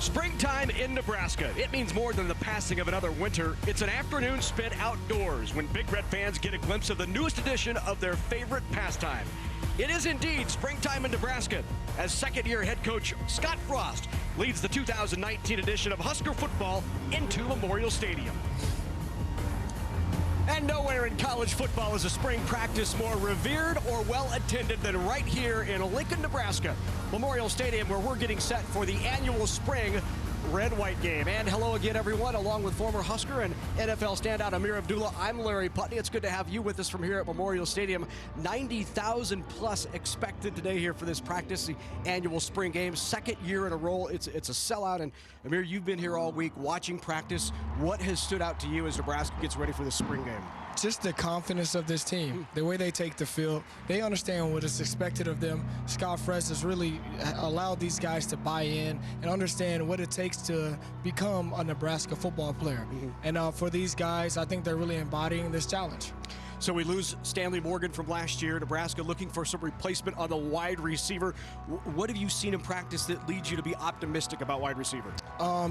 Springtime in Nebraska. It means more than the passing of another winter. It's an afternoon spent outdoors when Big Red fans get a glimpse of the newest edition of their favorite pastime. It is indeed springtime in Nebraska as second-year head coach Scott Frost leads the 2019 edition of Husker football into Memorial Stadium. And nowhere in college football is a spring practice more revered or well-attended than right here in Lincoln, Nebraska. Memorial Stadium, where we're getting set for the annual spring red-white game. And hello again, everyone, along with former Husker and NFL standout Amir Abdullah. I'm Larry Putney. It's good to have you with us from here at Memorial Stadium. 90,000 plus expected today here for this practice, the annual spring game. Second year in a row. It's a sellout. And Amir, you've been here all week watching practice. What has stood out to you as Nebraska gets ready for the spring game? Just the confidence of this team, the way they take the field. They understand what is expected of them. Scott Frost has really allowed these guys to buy in and understand what it takes to become a Nebraska football player. And for these guys, I think they're really embodying this challenge. So we lose Stanley Morgan from last year. Nebraska looking for some replacement on the wide receiver. What have you seen in practice that leads you to be optimistic about wide receiver?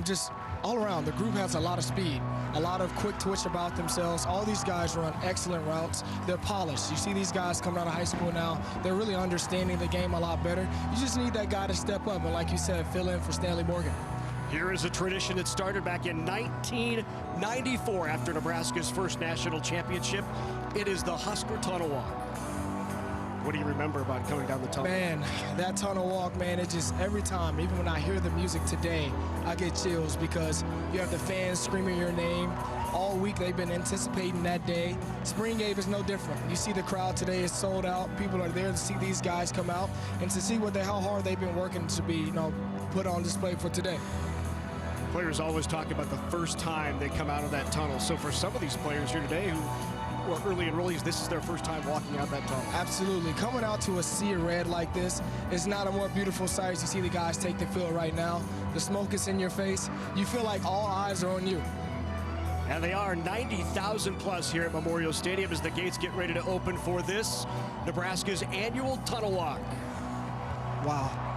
Just all around, the group has a lot of speed, a lot of quick twitch about themselves. All these guys run excellent routes. They're polished. You see these guys coming out of high school now. They're really understanding the game a lot better. You just need that guy to step up and, like you said, fill in for Stanley Morgan. Here is a tradition that started back in 1994 after Nebraska's first national championship. It is the Husker Tunnel Walk. What do you remember about coming down the tunnel? Man, that tunnel walk, man, it just, every time, even when I hear the music today, I get chills because you have the fans screaming your name. All week they've been anticipating that day. Spring game is no different. You see the crowd today is sold out. People are there to see these guys come out and to see how hard they've been working to be, put on display for today. Players always talk about the first time they come out of that tunnel. So for some of these players here today who were early enrollees, this is their first time walking out that tunnel. Absolutely. Coming out to a sea of red like this is not a more beautiful sight. You see the guys take the field right now. The smoke is in your face. You feel like all eyes are on you. And they are 90,000 plus here at Memorial Stadium as the gates get ready to open for this, Nebraska's annual tunnel walk. Wow.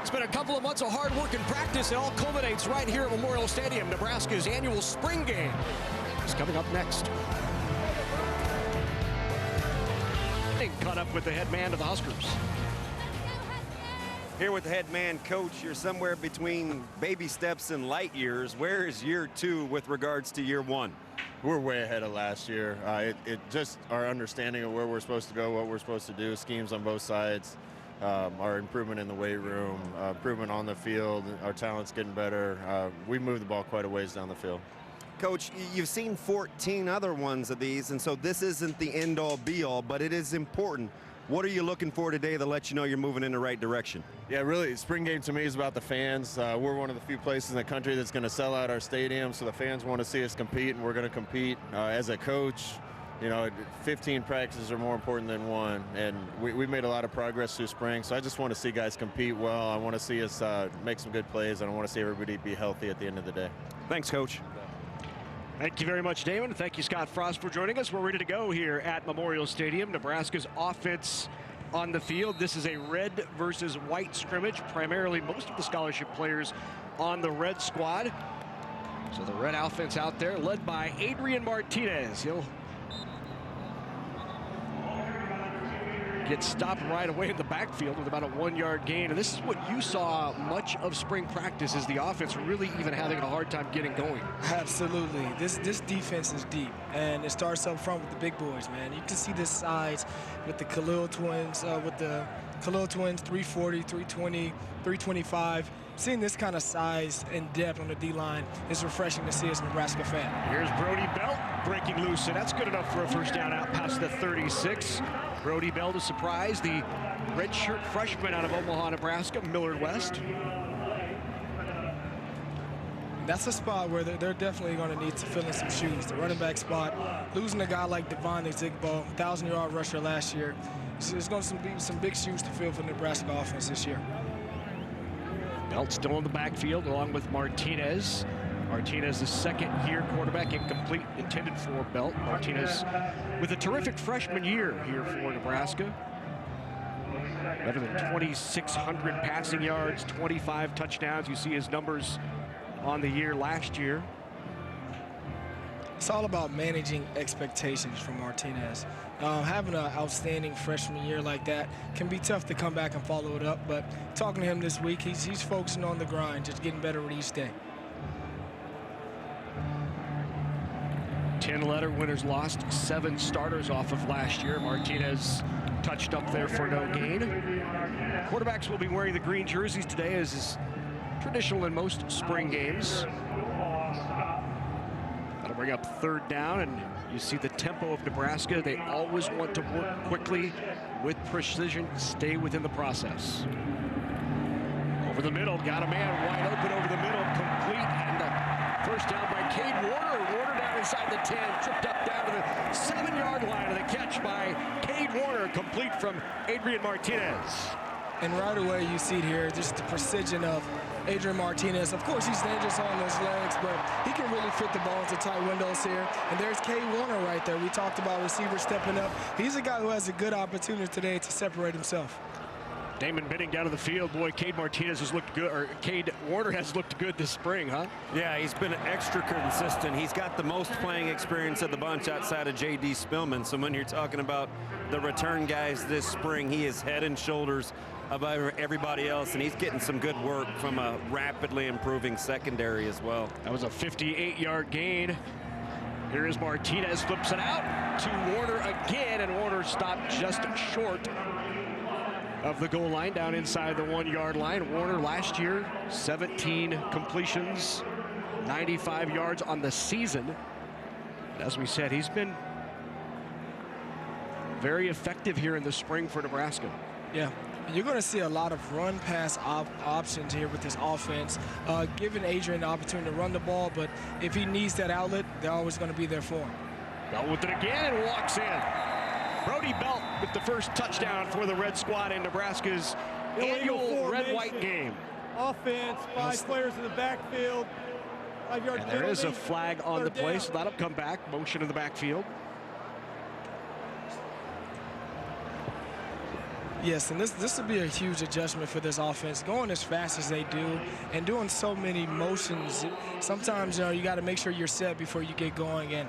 It's been a couple of months of hard work and practice. It all culminates right here at Memorial Stadium. Nebraska's annual spring game is coming up next. Caught up with the head man of the Huskers. Here with the head man coach, you're somewhere between baby steps and light years. Where is year two with regards to year one? We're way ahead of last year. It just our understanding of where we're supposed to go, what we're supposed to do, schemes on both sides. Our improvement in the weight room, improvement on the field, our talent's getting better. We moved the ball quite a ways down the field. Coach, you've seen 14 other ones of these, and so this isn't the end-all, be-all, but it is important. What are you looking for today that lets you know you're moving in the right direction? Yeah, really, spring game to me is about the fans. We're one of the few places in the country that's going to sell out our stadium, so the fans want to see us compete, and we're going to compete. As a coach, 15 practices are more important than one, and we made a lot of progress through spring, so I just want to see guys compete well. I want to see us make some good plays, and I want to see everybody be healthy at the end of the day. Thanks, Coach. Thank you very much, Damon. Thank you, Scott Frost, for joining us. We're ready to go here at Memorial Stadium. Nebraska's offense on the field. This is a red versus white scrimmage. Primarily, most of the scholarship players on the red squad. So the red offense out there, led by Adrian Martinez. He'll get stopped right away in the backfield with about a 1-yard gain. And this is what you saw much of spring practice, is the offense really even having a hard time getting going. Absolutely. This defense is deep, and it starts up front with the big boys, man. You can see this size with the Khalil twins, 340, 320, 325. Seeing this kind of size and depth on the D-line is refreshing to see as a Nebraska fan. Here's Brody Belt breaking loose, and that's good enough for a first down out past the 36. Brody Belt to surprise the redshirt freshman out of Omaha, Nebraska, Millard West. That's a spot where they're definitely going to need to fill in some shoes. The running back spot, losing a guy like Devon Ezigbo, 1,000-yard rusher last year, There's going to be some big shoes to fill for the Nebraska offense this year. Belt still in the backfield along with Martinez. Martinez, the second-year quarterback, incomplete, intended for Belt. Martinez with a terrific freshman year here for Nebraska. Better than 2,600 passing yards, 25 touchdowns. You see his numbers on the year last year. It's all about managing expectations from Martinez. Having an outstanding freshman year like that can be tough to come back and follow it up, but talking to him this week, he's focusing on the grind, just getting better with each day. 10 letter winners lost, 7 starters off of last year. Martinez touched up there for no gain. Quarterbacks will be wearing the green jerseys today, as is traditional in most spring games. That'll bring up third down, and you see the tempo of Nebraska. They always want to work quickly with precision, stay within the process. Over the middle, got a man wide open over the middle, complete, and the first down by Cade Warner. Warner down inside the 10, tripped up down to the 7-yard line, and the catch by Cade Warner, complete from Adrian Martinez. And right away you see it here, just the precision of Adrian Martinez. Of course, he's dangerous on those legs, but he can really fit the ball into tight windows here. And there's Cade Warner right there. We talked about receivers stepping up. He's a guy who has a good opportunity today to separate himself. Damon Benning down to the field. Boy, Cade Martinez has looked good, or Cade Warner has looked good this spring, huh? Yeah, he's been extra consistent. He's got the most playing experience of the bunch outside of J.D. Spillman. So when you're talking about the return guys this spring, he is head and shoulders above everybody else, and he's getting some good work from a rapidly improving secondary as well. That was a 58-yard gain. Here is Martinez, flips it out to Warner again, and Warner stopped just short of the goal line, down inside the 1-yard line. Warner last year, 17 completions, 95 yards on the season. But as we said, he's been very effective here in the spring for Nebraska. Yeah. You're going to see a lot of run-pass options here with this offense, giving Adrian the opportunity to run the ball, but if he needs that outlet, they're always going to be there for him. Belt with it again and walks in. Brody Belt with the first touchdown for the Red Squad in Nebraska's annual red-white game. Offense, 5 players in the backfield, 5-yard penalty. There is a flag on the play, so that'll come back. Motion in the backfield. Yes, and this will be a huge adjustment for this offense, going as fast as they do and doing so many motions. Sometimes you got to make sure you're set before you get going, and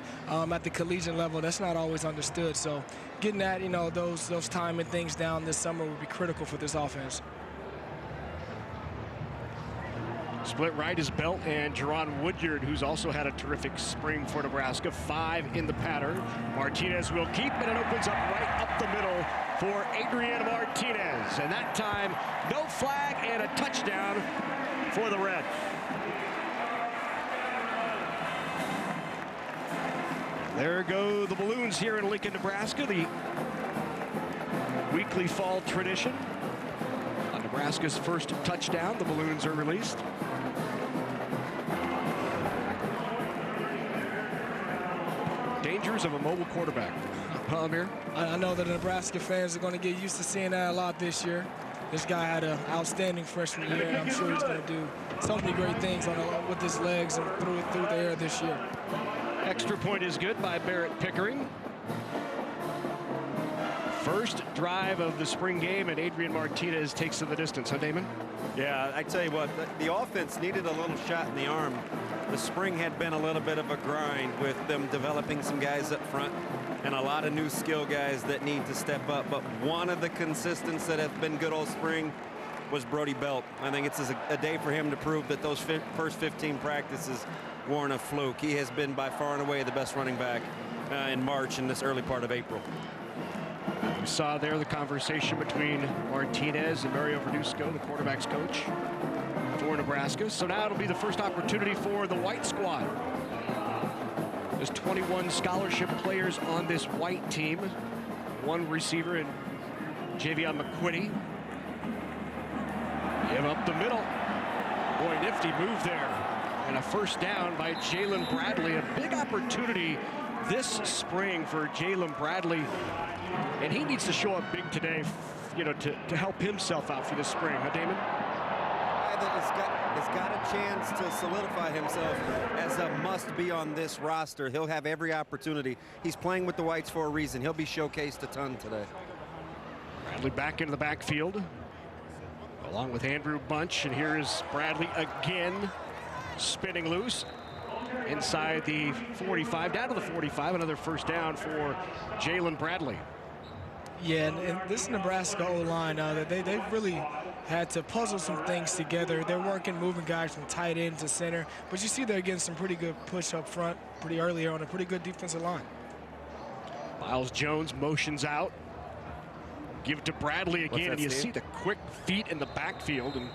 at the collegiate level, that's not always understood. So getting that, those timing things down this summer would be critical for this offense. Split right is Belt and Jerron Woodyard, who's also had a terrific spring for Nebraska. 5 in the pattern. Martinez will keep, and it opens up right up the middle for Adrian Martinez. And that time, no flag and a touchdown for the Red. There go the balloons here in Lincoln, Nebraska. The weekly fall tradition. On Nebraska's first touchdown, the balloons are released. Dangers of a mobile quarterback. Amir? I know that the Nebraska fans are going to get used to seeing that a lot this year. This guy had an outstanding freshman year, and I'm sure he's going to do so many great things with his legs and through the air this year. Extra point is good by Barrett Pickering. First drive of the spring game, and Adrian Martinez takes to the distance, huh, Damon? Yeah, I tell you what, the offense needed a little shot in the arm. The spring had been a little bit of a grind with them developing some guys up front and a lot of new skill guys that need to step up. But one of the consistents that have been good all spring was Brody Belt. I think it's a day for him to prove that those first 15 practices weren't a fluke. He has been by far and away the best running back in March and this early part of April. We saw there the conversation between Martinez and Mario Verduzco, the quarterback's coach for Nebraska. So now it'll be the first opportunity for the white squad. There's 21 scholarship players on this white team. 1 receiver in Javion McQuitty. Give up the middle. Boy, nifty move there. And a first down by Jalen Bradley. A big opportunity this spring for Jalen Bradley. And he needs to show up big today, you know, to help himself out for the spring, huh, Damon? Has got a chance to solidify himself as a must-be on this roster. He'll have every opportunity. He's playing with the Whites for a reason. He'll be showcased a ton today. Bradley back into the backfield, along with Andrew Bunch, and here is Bradley again, spinning loose inside the 45, down to the 45, another first down for Jalen Bradley. Yeah, and this Nebraska O-line, they've really had to puzzle some things together. They're working, moving guys from tight end to center, but you see they're getting some pretty good push up front pretty early on, a pretty good defensive line. Miles Jones motions out. Give it to Bradley again, and you see the quick feet in the backfield, and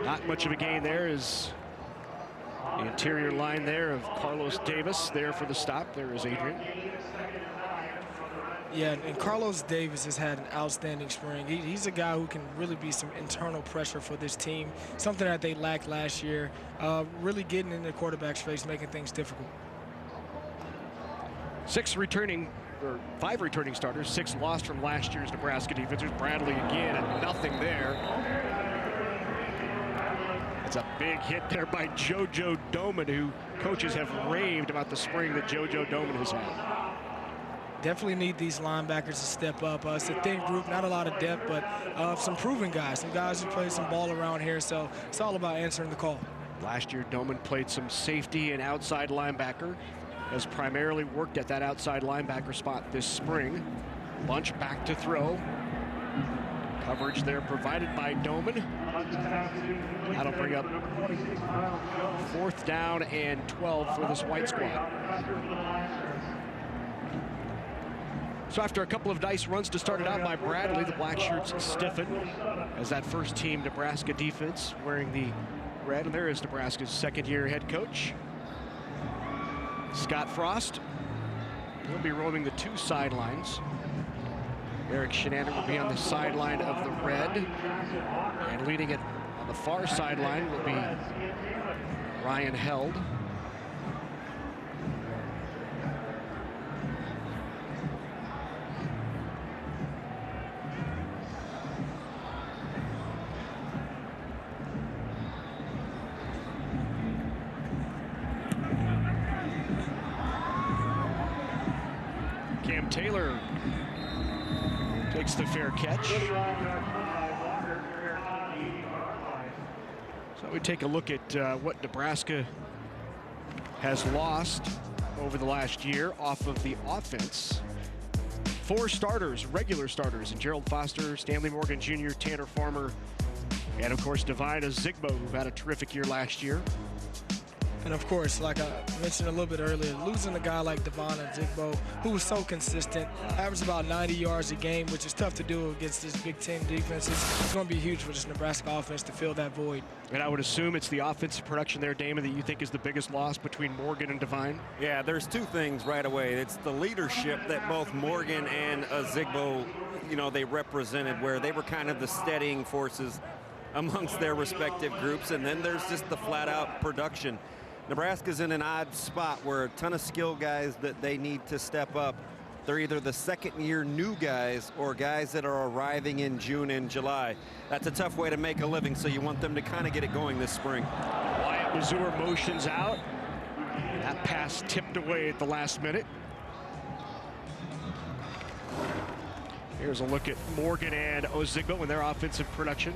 not much of a gain there is the interior line there of Carlos Davis there for the stop. There is Adrian. Yeah, and Carlos Davis has had an outstanding spring. He's a guy who can really be some internal pressure for this team, something that they lacked last year, really getting in the quarterback's face, making things difficult. 5 returning starters, 6 lost from last year's Nebraska defense. There's Bradley again, and nothing there. It's a big hit there by JoJo Doman, who coaches have raved about the spring that JoJo Doman has had. Definitely need these linebackers to step up. It's a thin group, not a lot of depth, but some proven guys, some guys who play some ball around here, so it's all about answering the call. Last year, Doman played some safety and outside linebacker, has primarily worked at that outside linebacker spot this spring. Bunch back to throw. Coverage there provided by Doman. That'll bring up 4th down and 12 for this White squad. So after a couple of nice runs to start it out by Bradley, the black shirts stiffen as that first team Nebraska defense wearing the red. And there is Nebraska's second-year head coach, Scott Frost. He'll be roaming the 2 sidelines. Eric Shenander will be on the sideline of the red. And leading it on the far sideline will be Ryan Held. Taylor takes the fair catch. So we take a look at what Nebraska has lost over the last year off of the offense. 4 starters, regular starters, and Gerald Foster, Stanley Morgan Jr., Tanner Farmer, and of course Divine Ozigbo, who had a terrific year last year. And of course, like I mentioned a little bit earlier, losing a guy like Devon Ozigbo, who was so consistent, averaged about 90 yards a game, which is tough to do against this Big Ten defense. It's going to be huge for this Nebraska offense to fill that void. And I would assume it's the offensive production there, Damon, that you think is the biggest loss between Morgan and Devine? Yeah, there's 2 things right away. It's the leadership that both Morgan and Ozigbo, you know, they represented, where they were kind of the steadying forces amongst their respective groups. And then there's just the flat-out production. Nebraska's in an odd spot where a ton of skill guys that they need to step up. They're either the second-year new guys or guys that are arriving in June and July. That's a tough way to make a living, so you want them to kind of get it going this spring. Wyatt Mazur motions out. That pass tipped away at the last minute. Here's a look at Morgan and Ozigbo and their offensive production.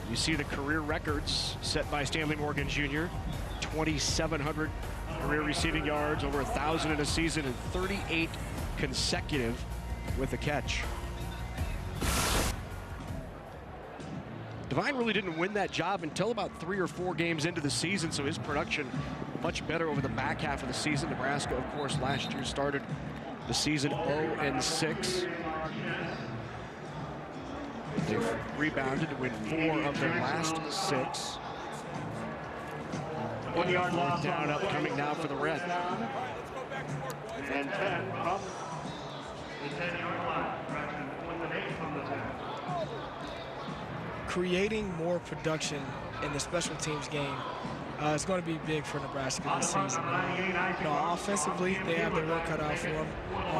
You see the career records set by Stanley Morgan Jr. 2,700 career receiving yards, over 1,000 in a season, and 38 consecutive with a catch. Devine really didn't win that job until about 3 or 4 games into the season, so his production much better over the back half of the season. Nebraska, of course, last year started the season 0-6. They've rebounded to win 4 of their last 6. 1 yard loss down upcoming now for the red. And 10 from the 10-yard line. Elimination from the 10. Creating more production in the special teams game it's going to be big for Nebraska this season. Offensively, they have their work cut out for them.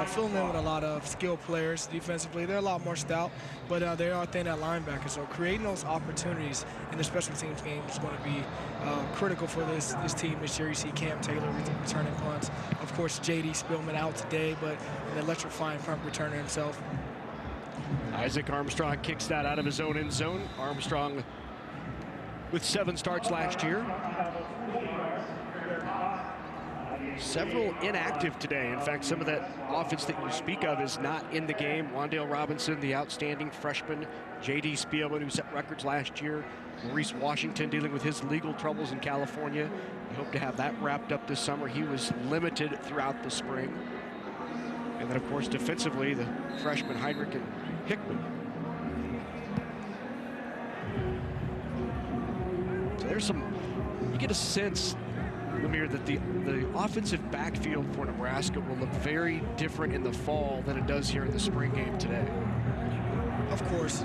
Filling in with a lot of skilled players. Defensively, they're a lot more stout, but they are thin at linebacker. So creating those opportunities in the special teams game is going to be critical for this team this year. You see Cam Taylor returning punts. Of course, J.D. Spillman out today, but an electrifying punt returner himself. Isaac Armstrong kicks that out of his own end zone. Armstrong with 7 starts last year. Several inactive today. In fact, some of that offense that you speak of is not in the game. Wan'Dale Robinson, the outstanding freshman. J.D. Spielman, who set records last year. Maurice Washington dealing with his legal troubles in California. We hope to have that wrapped up this summer. He was limited throughout the spring. And then, of course, defensively, the freshmen Heinrich and Hickman. So there's some, you get a sense, Lemire, that the offensive backfield for Nebraska will look very different in the fall than it does here in the spring game today. Of course.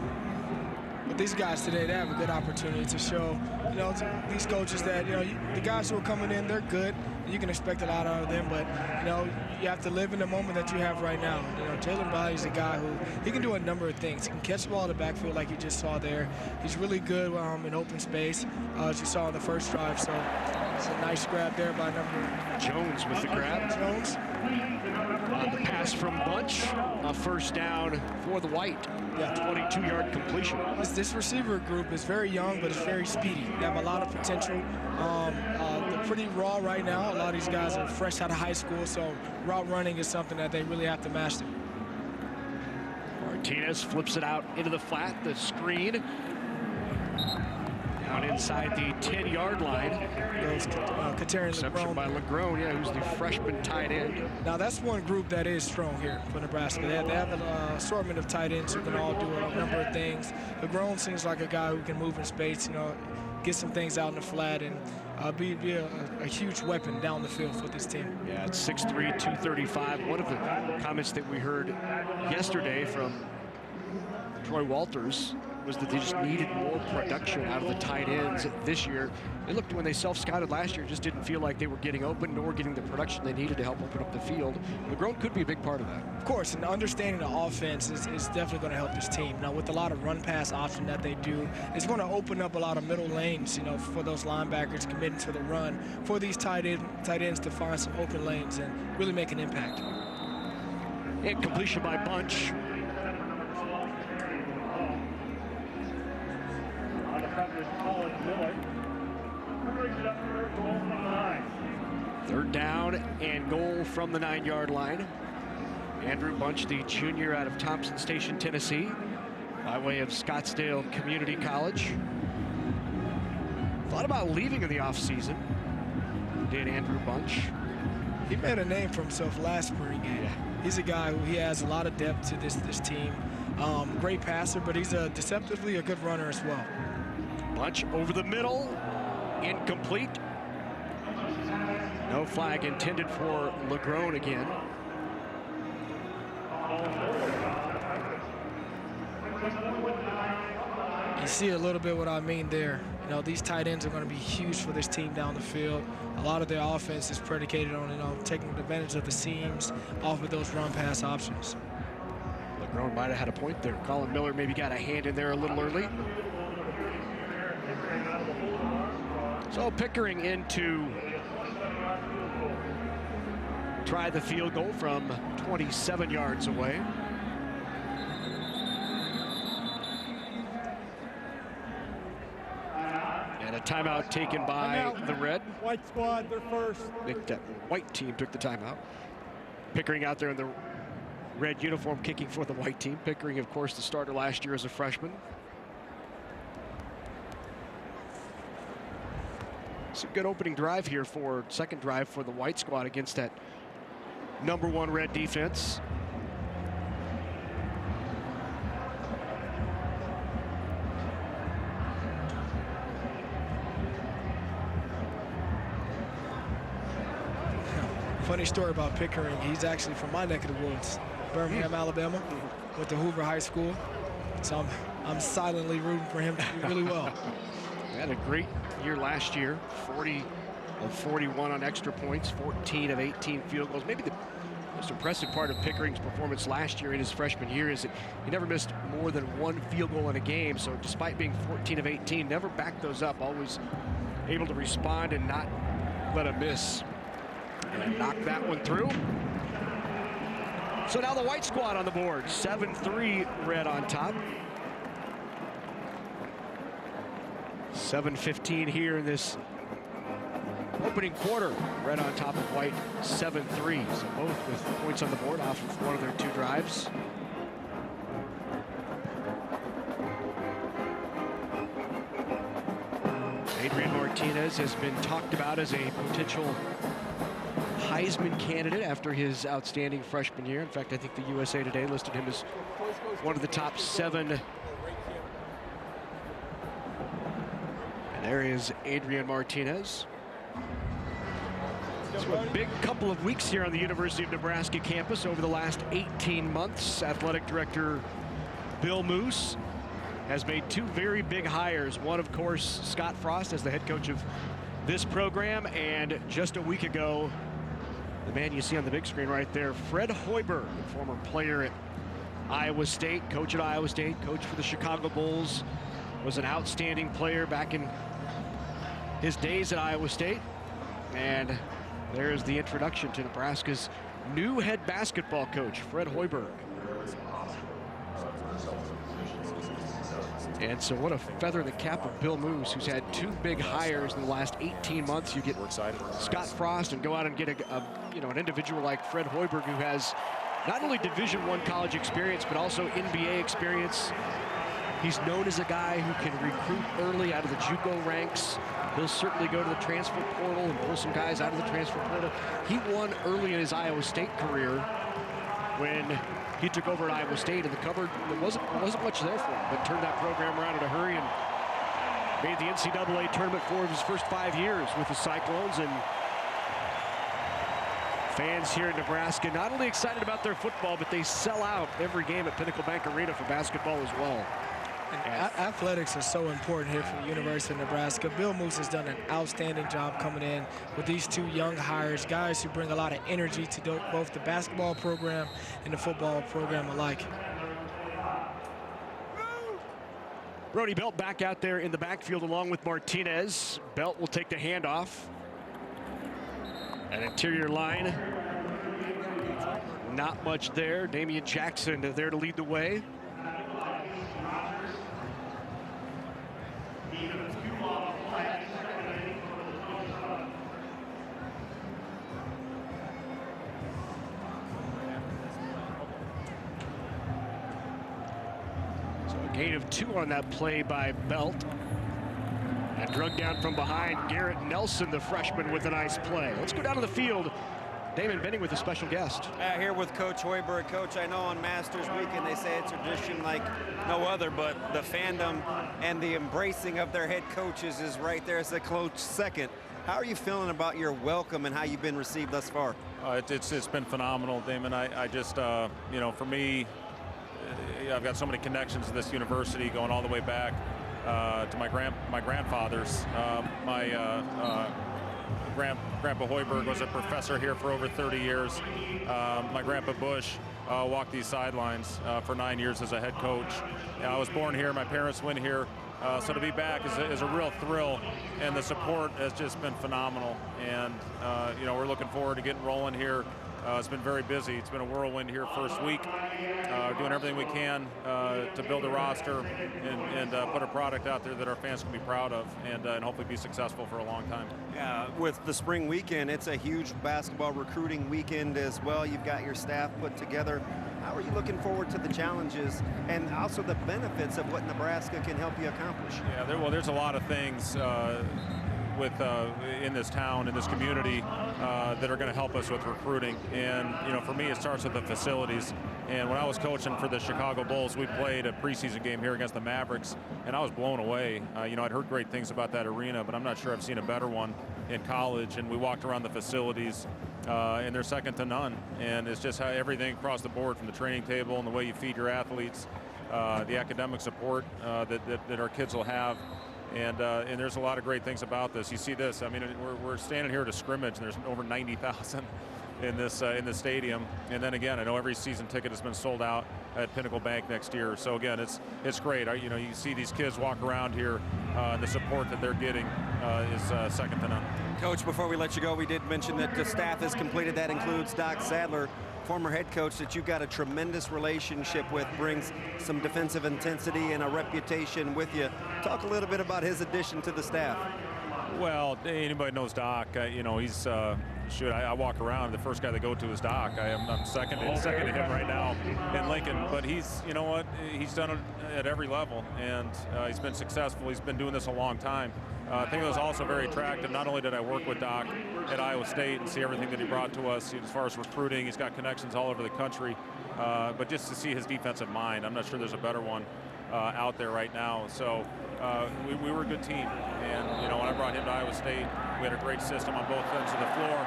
But these guys today, they have a good opportunity to show, to these coaches that, the guys who are coming in, they're good. You can expect a lot out of them, but, you have to live in the moment that you have right now. Jalen Biley's a guy who, he can do a number of things. He can catch the ball in the backfield like you just saw there. He's really good in open space, as you saw in the first drive. So it's a nice grab there by number Jones with the grab. Jones. The pass from Bunch, a first down for the White. Yeah, 22-yard completion. This receiver group is very young, but it's very speedy. They have a lot of potential. They're pretty raw right now. A lot of these guys are fresh out of high school, so route running is something that they really have to master. Martinez flips it out into the flat, the screen. Down inside the 10-yard line. Reception by Legrone, who's the freshman tight end. Now that's one group that is strong here for Nebraska. They have an assortment of tight ends who can all do a number of things. Legrone seems like a guy who can move in space, get some things out in the flat and be a huge weapon down the field for this team. Yeah, it's 6'3", 235. One of the comments that we heard yesterday from Troy Walters was that they just needed more production out of the tight ends this year. They looked, when they self-scouted last year, just didn't feel like they were getting open nor getting the production they needed to help open up the field. Legrone could be a big part of that. Of course, and understanding the offense is definitely going to help this team. Now, with a lot of run-pass option that they do, it's going to open up a lot of middle lanes, for those linebackers committing to the run, for these tight ends to find some open lanes and really make an impact. And completion by Bunch. Third down and goal from the 9-yard line. Andrew Bunch, the junior out of Thompson Station, Tennessee, by way of Scottsdale Community College. Thought about leaving in the offseason. Did Andrew Bunch. He made a name for himself last spring game. Yeah. He's a guy who he has a lot of depth to this team. Great passer, but he's deceptively a good runner as well. Bunch over the middle, incomplete. No flag intended for Legrone again. You see a little bit what I mean there. These tight ends are going to be huge for this team down the field. A lot of their offense is predicated on, taking advantage of the seams off of those run-pass options. Legrone might have had a point there. Colin Miller maybe got a hand in there a little early. So Pickering in to try the field goal from 27 yards away. And a timeout taken by the Red. White squad, they're first. I think that white team took the timeout. Pickering out there in the red uniform kicking for the white team. Pickering, of course, the starter last year as a freshman. It's a good opening drive here second drive for the white squad against that #1 red defense. Funny story about Pickering. He's actually from my neck of the woods, Birmingham, Alabama, went to Hoover High School. So I'm silently rooting for him to do really well. Had a great year last year, 40 of 41 on extra points, 14 of 18 field goals. Maybe the most impressive part of Pickering's performance last year in his freshman year is that he never missed more than one field goal in a game. So despite being 14 of 18, never backed those up, always able to respond and not let a miss. And knock that one through. So now the white squad on the board, 7-3 Red on top. 7:15 here in this opening quarter. Red on top of white, 7-3. So both with points on the board off of one of their two drives. Adrian Martinez has been talked about as a potential Heisman candidate after his outstanding freshman year. In fact, I think the USA Today listed him as one of the top 7. And there is Adrian Martinez. So a big couple of weeks here on the University of Nebraska campus over the last 18 months. Athletic Director Bill Moose has made 2 very big hires. One, of course, Scott Frost as the head coach of this program, and just a week ago, the man you see on the big screen right there, Fred Hoiberg, a former player at Iowa State, coach at Iowa State, coach for the Chicago Bulls, was an outstanding player back in his days at Iowa State. And there's the introduction to Nebraska's new head basketball coach, Fred Hoiberg. And so what a feather in the cap of Bill Moose, who's had 2 big hires in the last 18 months. You get Scott Frost and go out and get an individual like Fred Hoiberg, who has not only Division I college experience, but also NBA experience. He's known as a guy who can recruit early out of the JUCO ranks. He'll certainly go to the transfer portal and pull some guys out of the transfer portal. He won early in his Iowa State career when he took over at Iowa State, and the cupboard, there wasn't much there for him, but turned that program around in a hurry and made the NCAA tournament 4 of his first 5 years with the Cyclones. And fans here in Nebraska not only excited about their football, but they sell out every game at Pinnacle Bank Arena for basketball as well. Athletics are so important here for the University of Nebraska. Bill Moose has done an outstanding job coming in with these 2 young hires, guys who bring a lot of energy to both the basketball program and the football program alike. Brody Belt back out there in the backfield along with Martinez. Belt will take the handoff. An interior line. Not much there. Damian Jackson there to lead the way. Gain of 2 on that play by Belt. And drug down from behind, Garrett Nelson, the freshman, with a nice play. Let's go down to the field. Damon Benning with a special guest. Here with Coach Hoiberg. Coach, I know on Masters Weekend they say it's a tradition like no other, but the fandom and the embracing of their head coaches is right there as a close second. How are you feeling about your welcome and how you've been received thus far? It's been phenomenal, Damon. I just, for me, I've got so many connections to this university going all the way back to my grandfather's. Grandpa Hoiberg was a professor here for over 30 years. My grandpa Bush walked these sidelines for 9 years as a head coach. I was born here. My parents went here. So to be back is a real thrill, and the support has just been phenomenal. And we're looking forward to getting rolling here. It's been very busy. It's been a whirlwind here first week. Doing everything we can to build a roster and put a product out there that our fans can be proud of and hopefully be successful for a long time. Yeah, with the spring weekend, it's a huge basketball recruiting weekend as well. You've got your staff put together. How are you looking forward to the challenges and also the benefits of what Nebraska can help you accomplish? Yeah, there's a lot of things in this town, in this community, that are going to help us with recruiting. And for me, it starts with the facilities. And when I was coaching for the Chicago Bulls, we played a preseason game here against the Mavericks, and I was blown away. I'd heard great things about that arena, but I'm not sure I've seen a better one in college. And we walked around the facilities, and they're second to none. And it's just how everything across the board, from the training table and the way you feed your athletes, the academic support that our kids will have. And there's a lot of great things about this. You see this. I mean, we're standing here at a scrimmage, and there's over 90,000 in this stadium. And then again, I know every season ticket has been sold out at Pinnacle Bank next year. So again, it's great. You know, you see these kids walk around here, and the support that they're getting is second to none. Coach, before we let you go, we did mention that the staff has completed. That includes Doc Sadler, former head coach that you've got a tremendous relationship with, brings some defensive intensity and a reputation with you. Talk a little bit about his addition to the staff. Well, anybody knows Doc. You know, he's I walk around. The first guy they go to is Doc. I'm second to him right now in Lincoln. But he's, you know what? He's done it at every level, and he's been successful. He's been doing this a long time. I think it was also very attractive. Not only did I work with Doc at Iowa State and see everything that he brought to us as far as recruiting, he's got connections all over the country, but just to see his defensive mind, I'm not sure there's a better one out there right now. So we were a good team, and you know, when I brought him to Iowa State, we had a great system on both ends of the floor,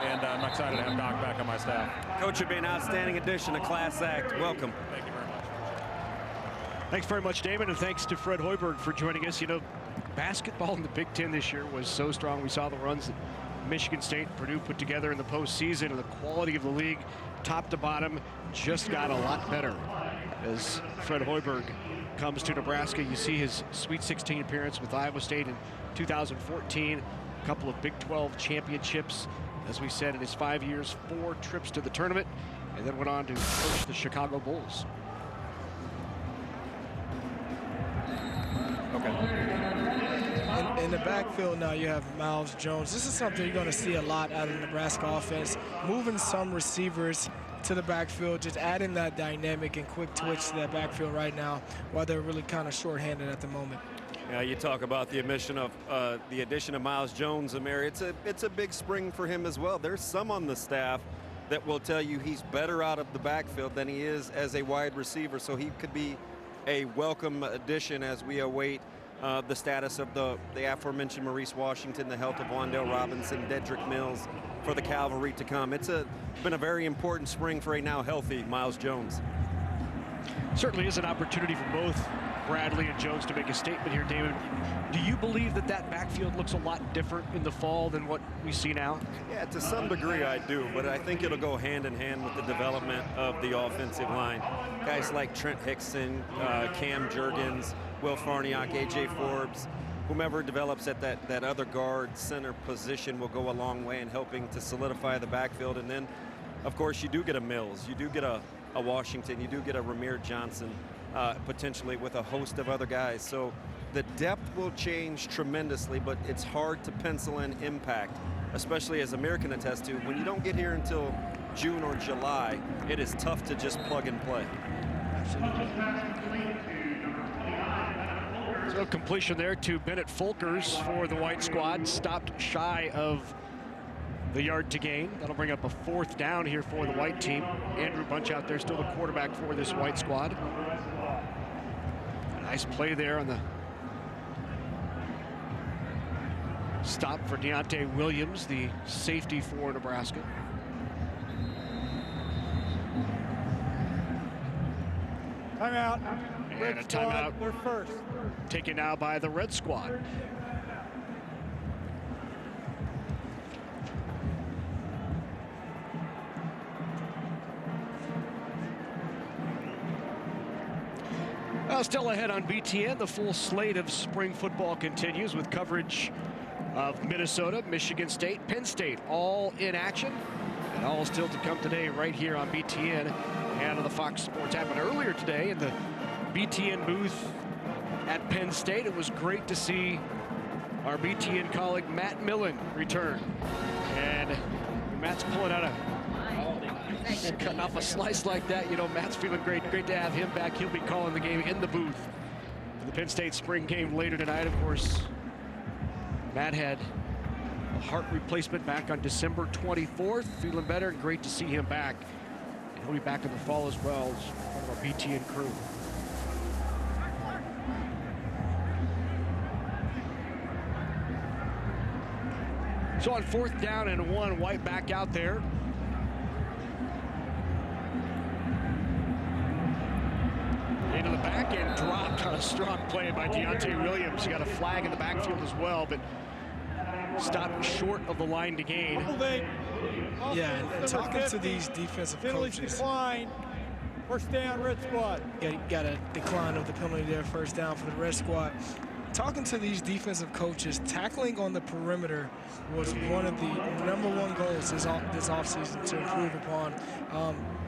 and I'm excited to have Doc back on my staff. Coach, you've been an outstanding addition, a class act. Welcome. Thank you very much. Thanks very much, Damon, and thanks to Fred Hoiberg for joining us. You know, basketball in the Big Ten this year was so strong. We saw the runs that Michigan State and Purdue put together in the postseason, and the quality of the league, top to bottom, just got a lot better. As Fred Hoiberg comes to Nebraska, you see his Sweet 16 appearance with Iowa State in 2014, a couple of Big 12 championships, as we said, in his 5 years, 4 trips to the tournament, and then went on to coach the Chicago Bulls. In the backfield now, you have Miles Jones. This is something you're going to see a lot out of the Nebraska offense, moving some receivers to the backfield, just adding that dynamic and quick twitch to that backfield right now, while they're really kind of shorthanded at the moment. Yeah, you talk about the addition of Miles Jones, Amir. It's a big spring for him as well. There's some on the staff that will tell you he's better out of the backfield than he is as a wide receiver, so he could be a welcome addition as we await the status of the aforementioned Maurice Washington, the health of Wan'Dale Robinson, Dedrick Mills for the cavalry to come. It's been a very important spring for a now healthy Miles Jones. Certainly is an opportunity for both Bradley and Jones to make a statement here, David. Do you believe that that backfield looks a lot different in the fall than what we see now? Yeah, to some degree I do, but I think it'll go hand in hand with the development of the offensive line. Guys like Trent Hickson, Cam Jurgens, Will Farniok, A.J. Forbes, whomever develops at that other guard center position will go a long way in helping to solidify the backfield. And then, of course, you do get a Mills, you do get a Washington, you do get a Ramir Johnson, potentially with a host of other guys. So the depth will change tremendously, but it's hard to pencil in impact, especially as Amir can attest to. When you don't get here until June or July, it is tough to just plug and play. So completion there to Bennett Folkers for the white squad, stopped shy of the yard to gain. That'll bring up a 4th down here for the white team. Andrew Bunch out there, still the quarterback for this white squad. A nice play there on the stop for Deontay Williams, the safety for Nebraska. Timeout. And a timeout. They're first. Taken now by the red squad. Still ahead on BTN, the full slate of spring football continues with coverage of Minnesota, Michigan State, Penn State, all in action. And all still to come today right here on BTN and on the Fox Sports app. And earlier today in the BTN booth at Penn State, it was great to see our BTN colleague Matt Millen return. And Matt's pulling out cutting off a slice like that. You know, Matt's feeling great. Great to have him back. He'll be calling the game in the booth for the Penn State spring game later tonight. Of course, Matt had a heart replacement back on December 24th. Feeling better and great to see him back. And he'll be back in the fall as well as part of our BTN crew. So on 4th down and 1, White back out there. Into the back and dropped on A strong play by Deontay Williams. He got a flag in the backfield as well, but stopped short of the line to gain. Yeah, and talking to these defensive Penalties coaches. decline. First down, red squad. Got a decline of the penalty there, first down for the red squad. Talking to these defensive coaches, tackling on the perimeter was one of the #1 goals this offseason to improve upon.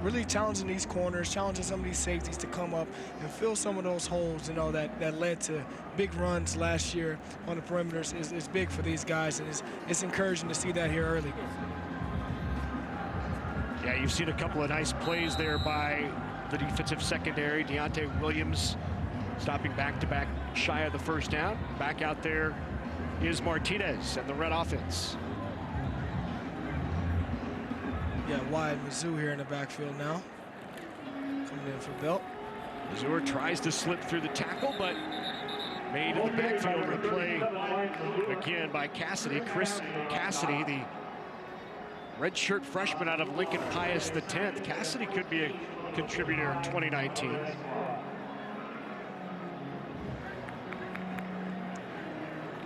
Really challenging these corners, challenging some of these safeties to come up and fill some of those holes, that led to big runs last year on the perimeters is big for these guys, and it's encouraging to see that here early. Yeah, you've seen a couple of nice plays there by the defensive secondary. Deontay Williams stopping back-to-back shy of the first down. Back out there is Martinez and the red offense. Yeah, wide Mizzou here in the backfield now. Coming in for Belt. Missouri tries to slip through the tackle, but made in the backfield on the play again by Cassidy. Chris Cassidy, the redshirt freshman out of Lincoln Pius X. Cassidy could be a contributor in 2019.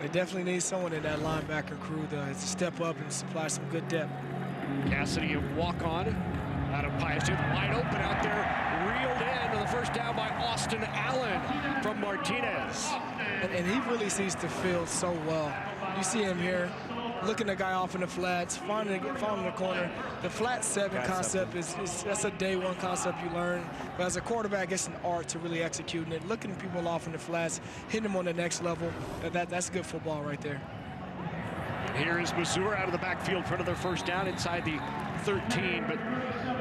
They definitely need someone in that linebacker crew to step up and supply some good depth. Cassidy, a walk-on out of Pius X, wide open out there, reeled in to the first down by Austin Allen from Martinez. And he really sees the field so well. You see him here, looking the guy off in the flats, finding the corner. The flat 7 concept that's a day 1 concept you learn. But as a quarterback, it's an art to really executing it. Looking people off in the flats, hitting them on the next level. That's good football right there. Here is Missouri out of the backfield for another first down inside the 13, but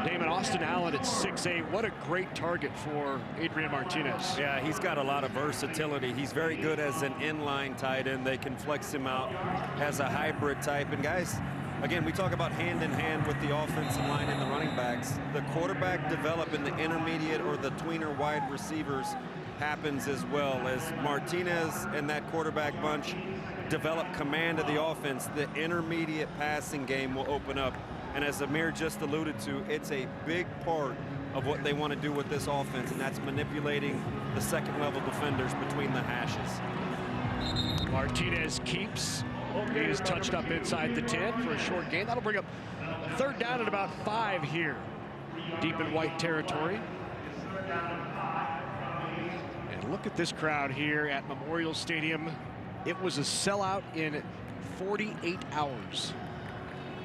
Damon Austin Allen at 6'8". What a great target for Adrian Martinez. Yeah, he's got a lot of versatility. He's very good as an inline tight end. They can flex him out as a hybrid type. And guys, again, we talk about hand in hand with the offensive line and the running backs. The quarterback develop in the intermediate or the tweener wide receivers happens as well. As Martinez and that quarterback bunch develop command of the offense, the intermediate passing game will open up. And as Amir just alluded to, it's a big part of what they want to do with this offense, and that's manipulating the second-level defenders between the hashes. Martinez keeps. He is touched up inside the 10 for a short gain. That'll bring up third down at about 5 here, deep in white territory. And look at this crowd here at Memorial Stadium. It was a sellout in 48 hours.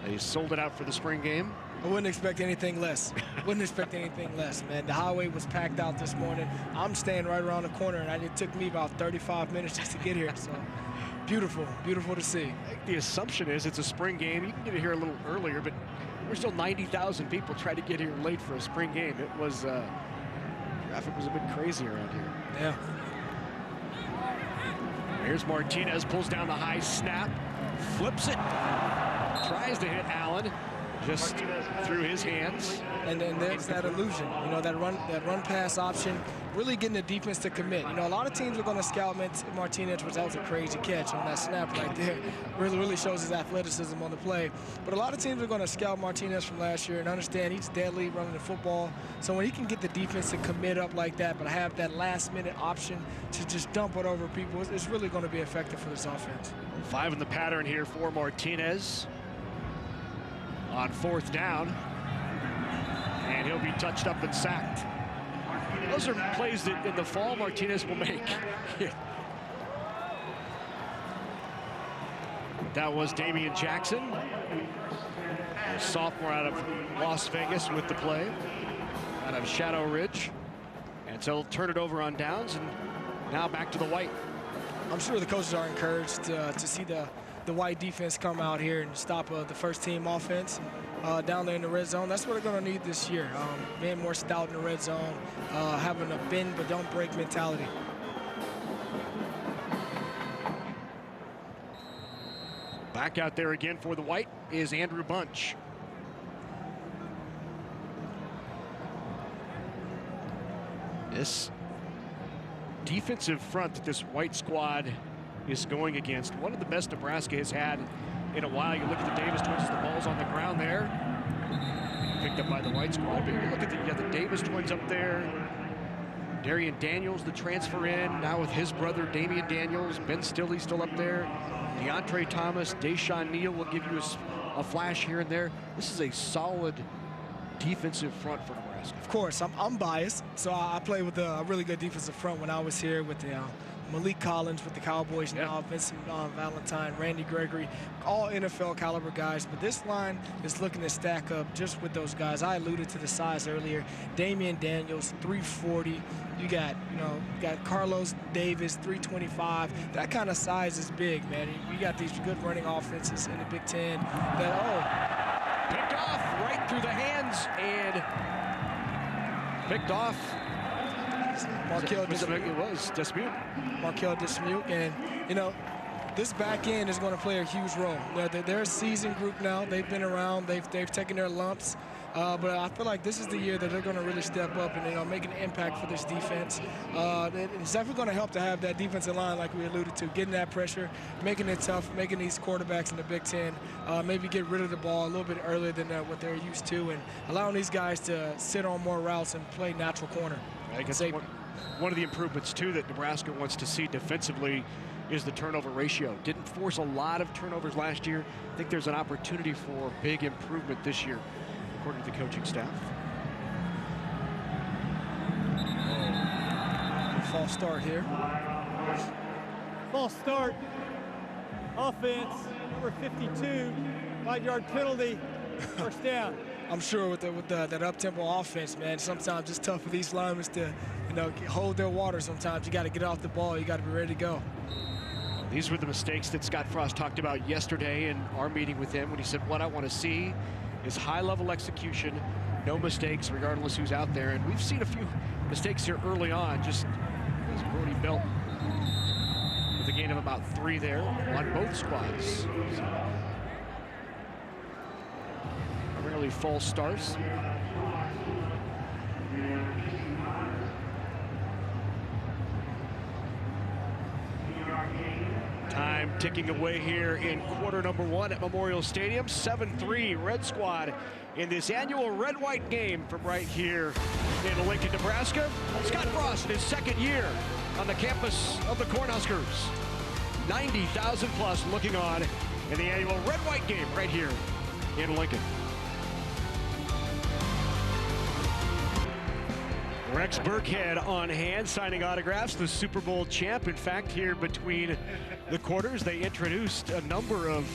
They sold it out for the spring game. I wouldn't expect anything less. Wouldn't expect anything less, man. The highway was packed out this morning. I'm staying right around the corner, and it took me about 35 minutes just to get here. So beautiful, beautiful to see. I think the assumption is it's a spring game. You can get here a little earlier, but there's still 90,000 people trying to get here late for a spring game. It was, traffic was a bit crazy around here. Yeah. Here's Martinez, pulls down the high snap, flips it, tries to hit Allen, just through his hands. And then there's that illusion, that run pass option, really getting the defense to commit. A lot of teams are going to scout Martinez, which that was a crazy catch on that snap right there. Really shows his athleticism on the play. But a lot of teams are going to scout Martinez from last year and understand he's deadly running the football. So when he can get the defense to commit up like that, but have that last-minute option to just dump it over people, it's really going to be effective for this offense. 5 in the pattern here for Martinez on fourth down, and he'll be touched up and sacked. Those are plays that in the fall Martinez will make. That was Damian Jackson, a sophomore out of Las Vegas with the play, out of Shadow Ridge. And so he'll turn it over on downs, and now back to the white. I'm sure the coaches are encouraged to see the white defense come out here and stop the first team offense down there in the red zone. That's what they're going to need this year. Being more stout in the red zone, having a bend but don't break mentality. Back out there again for the white is Andrew Bunch. This defensive front that this white squad is going against, one of the best Nebraska has had in a while. You look at the Davis twins, the ball's on the ground there, picked up by the white squad. But you look at the Davis twins up there, Darian Daniels, the transfer in, now with his brother Damian Daniels. Ben Stilley's still up there. DeAndre Thomas, Deshaun Neal will give you a flash here and there. This is a solid defensive front for Nebraska. Of course, I'm biased. So I played with a really good defensive front when I was here with the Malik Collins with the Cowboys now, Vincent Valentine, Randy Gregory, all NFL caliber guys. But this line is looking to stack up just with those guys. I alluded to the size earlier. Damian Daniels, 340. You got Carlos Davis, 325. That kind of size is big, man. You got these good running offenses in the Big Ten. Picked off right through the hands and picked off. Markel Dismute. It was Dismute. Markel Dismute, and this back end is going to play a huge role. They're a seasoned group now. They've been around. They've taken their lumps, but I feel like this is the year that they're going to really step up and make an impact for this defense. It's definitely going to help to have that defensive line, like we alluded to, getting that pressure, making it tough, making these quarterbacks in the Big Ten maybe get rid of the ball a little bit earlier than what they're used to, and allowing these guys to sit on more routes and play natural corner. I guess one of the improvements, too, that Nebraska wants to see defensively is the turnover ratio. Didn't force a lot of turnovers last year. I think there's an opportunity for big improvement this year, according to the coaching staff. False start here. False start. Offense, number 52, 5-yard penalty, first down. I'm sure with that up-tempo offense, man, sometimes it's tough for these linemen to, hold their water sometimes. You got to get off the ball. You got to be ready to go. These were the mistakes that Scott Frost talked about yesterday in our meeting with him when he said, what I want to see is high-level execution, no mistakes, regardless who's out there. And we've seen a few mistakes here early on, just as Brody Belt with a gain of about 3 there on both squads. Primarily false starts. Time ticking away here in quarter number 1 at Memorial Stadium. 7-3 Red Squad in this annual red-white game from right here in Lincoln, Nebraska. Scott Frost in his second year on the campus of the Cornhuskers. 90,000 plus looking on in the annual red-white game right here in Lincoln. Rex Burkhead on hand, signing autographs, the Super Bowl champ. In fact, here between the quarters, they introduced a number of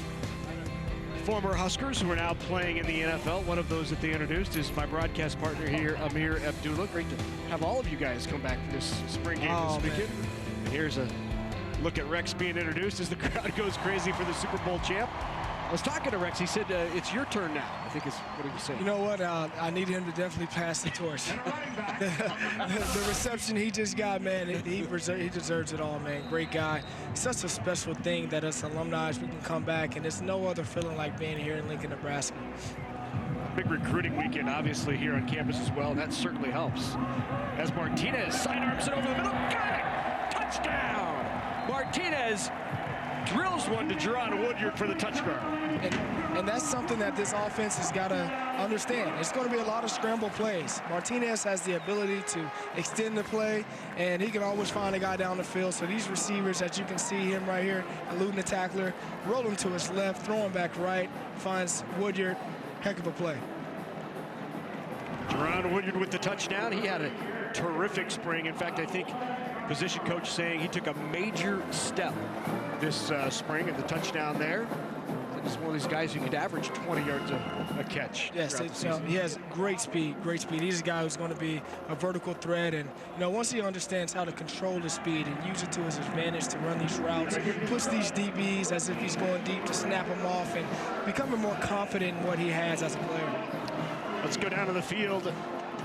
former Huskers who are now playing in the NFL. One of those that they introduced is my broadcast partner here, Amir Abdullah. Great to have all of you guys come back for this spring game this weekend. And here's a look at Rex being introduced as the crowd goes crazy for the Super Bowl champ. I was talking to Rex. He said, it's your turn now. I think is what he was saying. You know what? I need him to definitely pass the torch. the reception he just got, man, he deserves it all, man. Great guy. It's such a special thing that us alumni, we can come back, and there's no other feeling like being here in Lincoln, Nebraska. Big recruiting weekend, obviously, here on campus as well. That certainly helps. As Martinez sidearms it over the middle. Got it! Touchdown! Martinez drills one to Jerron Woodyard for the touchdown. And that's something that this offense has got to understand. It's going to be a lot of scramble plays. Martinez has the ability to extend the play, and he can always find a guy down the field. So these receivers that you can see him right here, eluding the tackler, rolling to his left, throwing back right, finds Woodyard. Heck of a play. Jerron Woodyard with the touchdown. He had a terrific spring. In fact, I think position coach saying he took a major step this spring at the touchdown there. He's one of these guys who could average 20 yards a catch. Yes, he has great speed, great speed. He's a guy who's going to be a vertical threat, and once he understands how to control his speed and use it to his advantage to run these routes, push these DBs as if he's going deep to snap them off, and becoming more confident in what he has as a player. Let's go down to the field.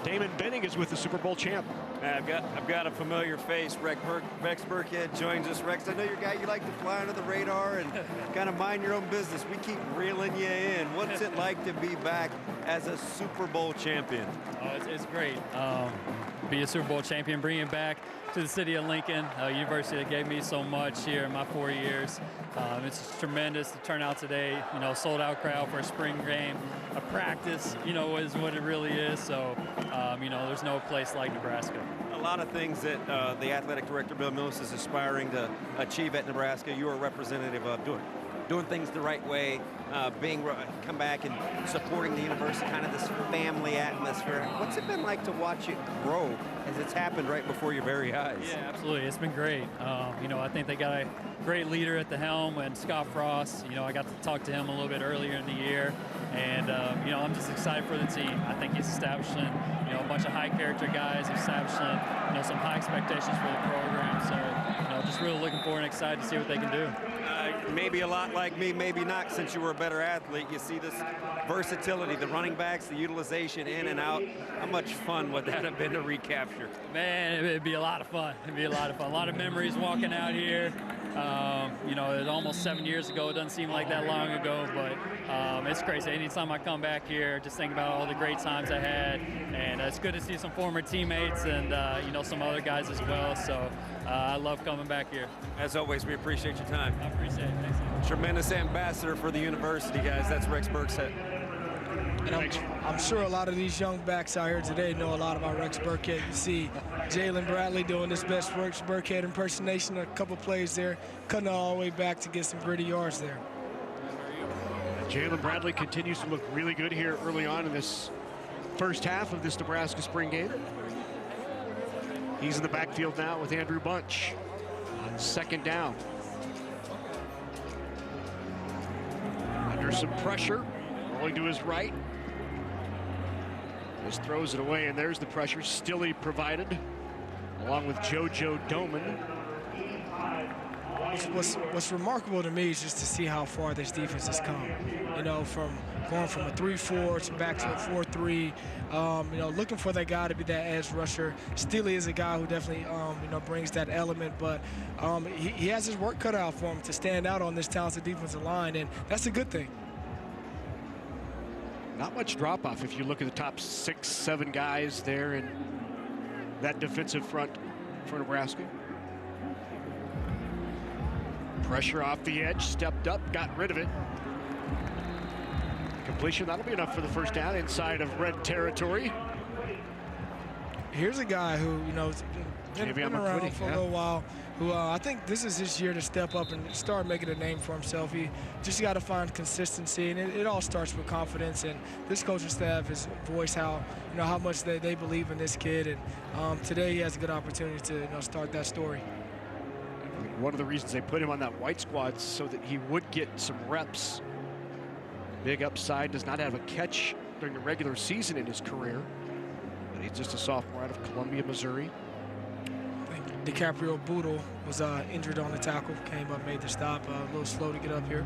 Damon Benning is with the Super Bowl champ. I've got a familiar face. Rex Burkhead joins us. Rex, I know you're a guy, you like to fly under the radar and kind of mind your own business. We keep reeling you in. What's it like to be back as a Super Bowl champion? Oh, it's great. Be a Super Bowl champion, bringing back to the city of Lincoln, a university that gave me so much here in my 4 years. It's tremendous. The turnout today, sold out crowd for a spring game. A practice, is what it really is. So, there's no place like Nebraska. A lot of things that the athletic director, Bill Mills, is aspiring to achieve at Nebraska. You are representative of doing things the right way, come back and supporting the university, kind of this family atmosphere. What's it been like to watch it grow as it's happened right before your very eyes? Yeah, absolutely. It's been great. You know, I think they got a great leader at the helm, and Scott Frost. You know, I got to talk to him a little bit earlier in the year, and you know, I'm just excited for the team. I think he's establishing, you know, a bunch of high character guys, establishing, you know, some high expectations for the program. So, you know, just really looking forward and excited to see what they can do. Maybe a lot like me, maybe not, since you were a better athlete. You see this versatility, the running backs, the utilization in and out. How much fun would that have been to recapture? Man, it'd be a lot of fun. It'd be a lot of fun. A lot of memories walking out here. You know, it's almost 7 years ago. It doesn't seem like that long ago, but it's crazy. Anytime I come back here, just think about all the great times I had, and it's good to see some former teammates and you know, some other guys as well. So I love coming back here. As always, we appreciate your time. I appreciate it. Thanks. Tremendous ambassador for the university, guys. That's Rex Burkhead. And I'm sure a lot of these young backs out here today know a lot about Rex Burkhead. You see Jalen Bradley doing his best Rex Burkhead impersonation, a couple plays there, cutting it all the way back to get some gritty yards there. Jalen Bradley continues to look really good here early on in this first half of this Nebraska spring game. He's in the backfield now with Andrew Bunch on second down. Under some pressure, rolling to his right. Just throws it away, and there's the pressure Stilley provided, along with JoJo Doman. What's remarkable to me is just to see how far this defense has come. You know, from going from a 3-4 to back to a 4-3. You know, looking for that guy to be that edge rusher. Stilley is a guy who definitely, you know, brings that element, but he has his work cut out for him to stand out on this talented defensive line, and that's a good thing. Not much drop-off if you look at the top 6, 7 guys there in that defensive front for Nebraska. Pressure off the edge, stepped up, got rid of it. Completion, that'll be enough for the first down inside of red territory. Here's a guy who, you know, been around for a little while, who I think this is his year to step up and start making a name for himself. He just got to find consistency, and it all starts with confidence. And this coaching staff has voiced how, you know, how much they believe in this kid. And today he has a good opportunity to, you know, start that story. One of the reasons they put him on that white squad so that he would get some reps. Big upside, does not have a catch during the regular season in his career. But he's just a sophomore out of Columbia, Missouri. DiCaprio Boodle was injured on the tackle, came up, made the stop, a little slow to get up here.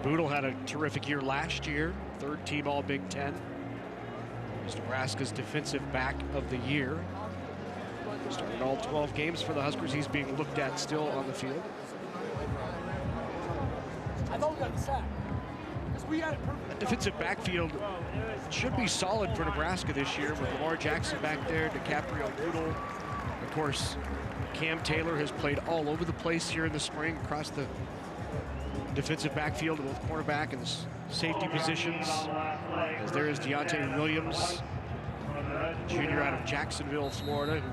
Boodle had a terrific year last year, third team All Big Ten. He's Nebraska's defensive back of the year. Started all 12 games for the Huskers. He's being looked at still on the field. I thought we got the sack. Because we got it perfect. The defensive backfield should be solid for Nebraska this year with Lamar Jackson back there, DiCaprio Boodle. Of course, Cam Taylor has played all over the place here in the spring across the defensive backfield, both cornerback and the safety positions. As there is Deontay Williams, junior out of Jacksonville, Florida, who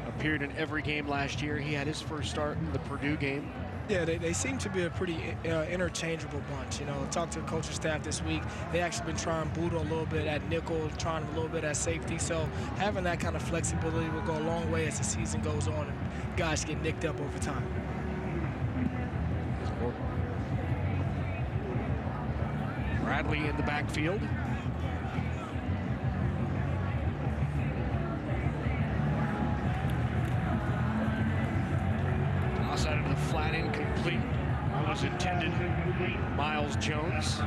appeared in every game last year. He had his first start in the Purdue game. Yeah, they seem to be a pretty interchangeable bunch. You know, I talked to the coaching staff this week. They actually been trying Boodle a little bit at nickel, trying him a little bit at safety. So having that kind of flexibility will go a long way as the season goes on and guys get nicked up over time. Bradley in the backfield. Out of the flat, incomplete. That was intended. Miles Jones.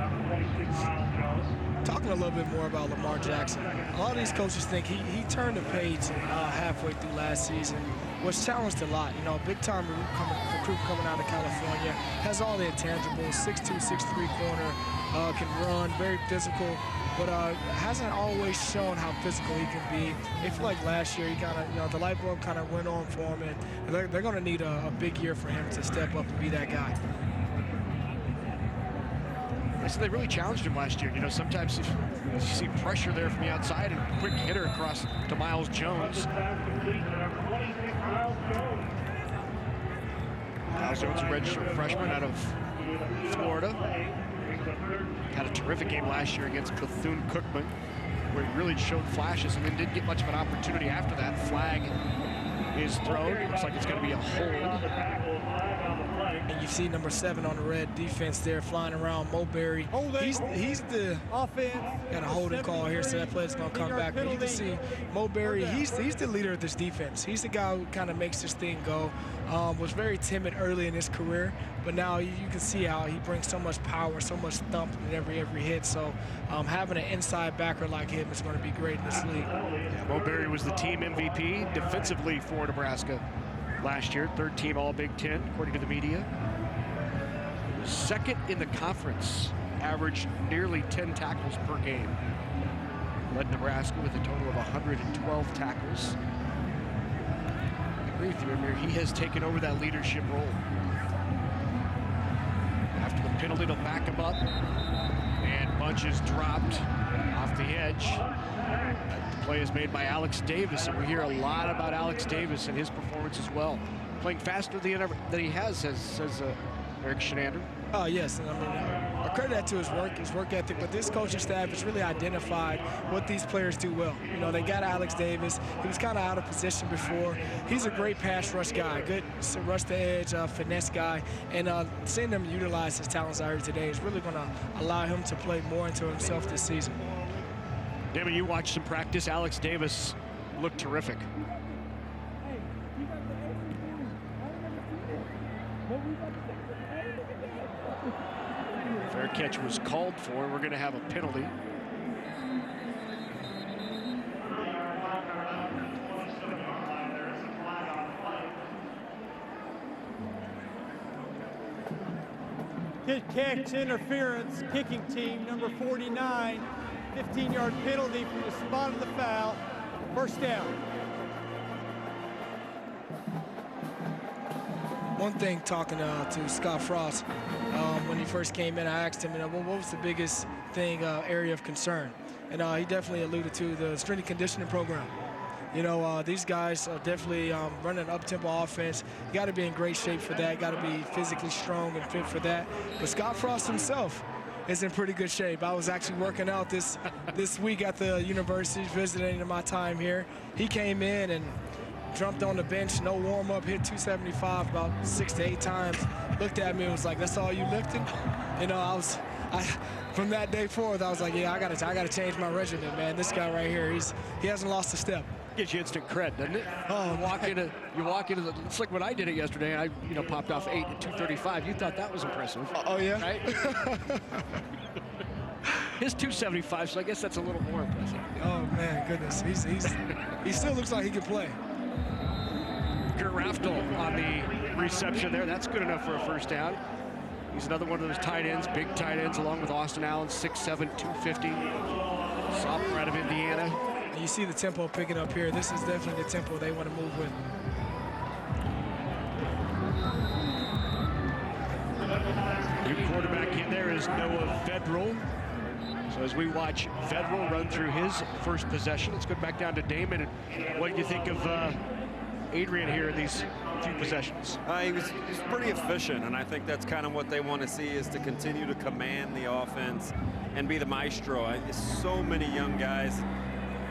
Talking a little bit more about Lamar Jackson. A lot of these coaches think he turned the page halfway through last season. Was challenged a lot. You know, big time recruit coming out of California. Has all the intangibles. 6'2", 6'3" corner. Can run. Very physical. But hasn't always shown how physical he can be. I feel like last year he kind of, you know, the light bulb kind of went on for him, and they're going to need a big year for him to step up and be that guy. Honestly, they really challenged him last year. You know, sometimes you see pressure there from the outside and quick hitter across to Miles Jones. Miles Jones, a redshirt freshman out of Florida. Had a terrific game last year against Bethune-Cookman, where he really showed flashes and then didn't get much of an opportunity after that. Flag is thrown. Looks like it's going to be a hold. And you see number 7 on the red defense there flying around. Mulberry. He's the offense. Got a holding call here, so that player's going to come back. But you can see Mulberry, he's the leader of this defense. He's the guy who kind of makes this thing go. Was very timid early in his career, but now you can see how he brings so much power, so much thump in every hit. So having an inside backer like him is going to be great in this league. Yeah, Mulberry was the team MVP defensively for Nebraska last year, 3rd team all Big Ten, according to the media. 2nd in the conference, averaged nearly 10 tackles per game. Led Nebraska with a total of 112 tackles. I agree with you, Amir. He has taken over that leadership role. After the penalty, they'll back him up. And Bunch is dropped off the edge. The play is made by Alex Davis, and we hear a lot about Alex Davis and his performance as well. Playing faster than he has, says Eric Shenander. Oh, yes, and I mean, I credit that to his work ethic, but this coaching staff has really identified what these players do well. You know, they got Alex Davis. He was kind of out of position before. He's a great pass rush guy, good rush to edge, finesse guy, and seeing them utilize his talents out here today is really going to allow him to play more into himself this season. Damon, you watched some practice. Alex Davis looked terrific. Fair catch was called for. We're going to have a penalty. Kid catch interference, kicking team, number 49. 15-yard penalty from the spot of the foul. First down. One thing, talking to Scott Frost, when he first came in, I asked him, what was the biggest thing, area of concern? And he definitely alluded to the strength and conditioning program. You know, these guys are definitely running an up-tempo offense. You got to be in great shape for that. Got to be physically strong and fit for that. But Scott Frost himself is in pretty good shape. I was actually working out this week at the university, visiting in my time here. He came in and jumped on the bench, no warm-up, hit 275 about 6 to 8 times. Looked at me and was like, "That's all you lifting?" You know, from that day forward, I was like, "Yeah, I gotta change my regimen, man. This guy right here, he hasn't lost a step." Gives you instant cred, doesn't it? Oh, you walk into the, it's like when I did it yesterday. I popped off 8 at 235. You thought that was impressive? Oh yeah. Right? His 275, so I guess that's a little more impressive. Oh man, goodness, he still looks like he can play. Kurt Raftel on the reception there. That's good enough for a first down. He's another one of those tight ends, big tight ends, along with Austin Allen, 6'7", 250. Sophomore out of Indiana. And you see the tempo picking up here. This is definitely the tempo they want to move with. New quarterback in there is Noah Vedral. So as we watch Vedral run through his first possession, let's go back down to Damon. And what do you think of Adrian here in these few possessions? He was pretty efficient, and I think that's kind of what they want to see, is to continue to command the offense and be the maestro. So many young guys.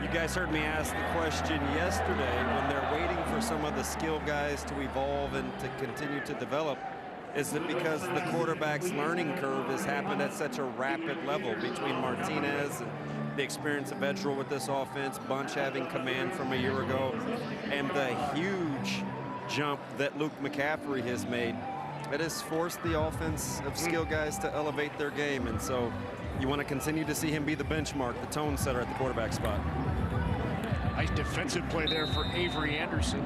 You guys heard me ask the question yesterday, when they're waiting for some of the skill guys to evolve and to continue to develop, is it because the quarterback's learning curve has happened at such a rapid level between Martinez and the experience of Vedral with this offense, Bunch having command from a year ago, and the huge jump that Luke McCaffrey has made. It has forced the offense of skill guys to elevate their game, and so you want to continue to see him be the benchmark, the tone setter at the quarterback spot. Nice defensive play there for Avery Anderson.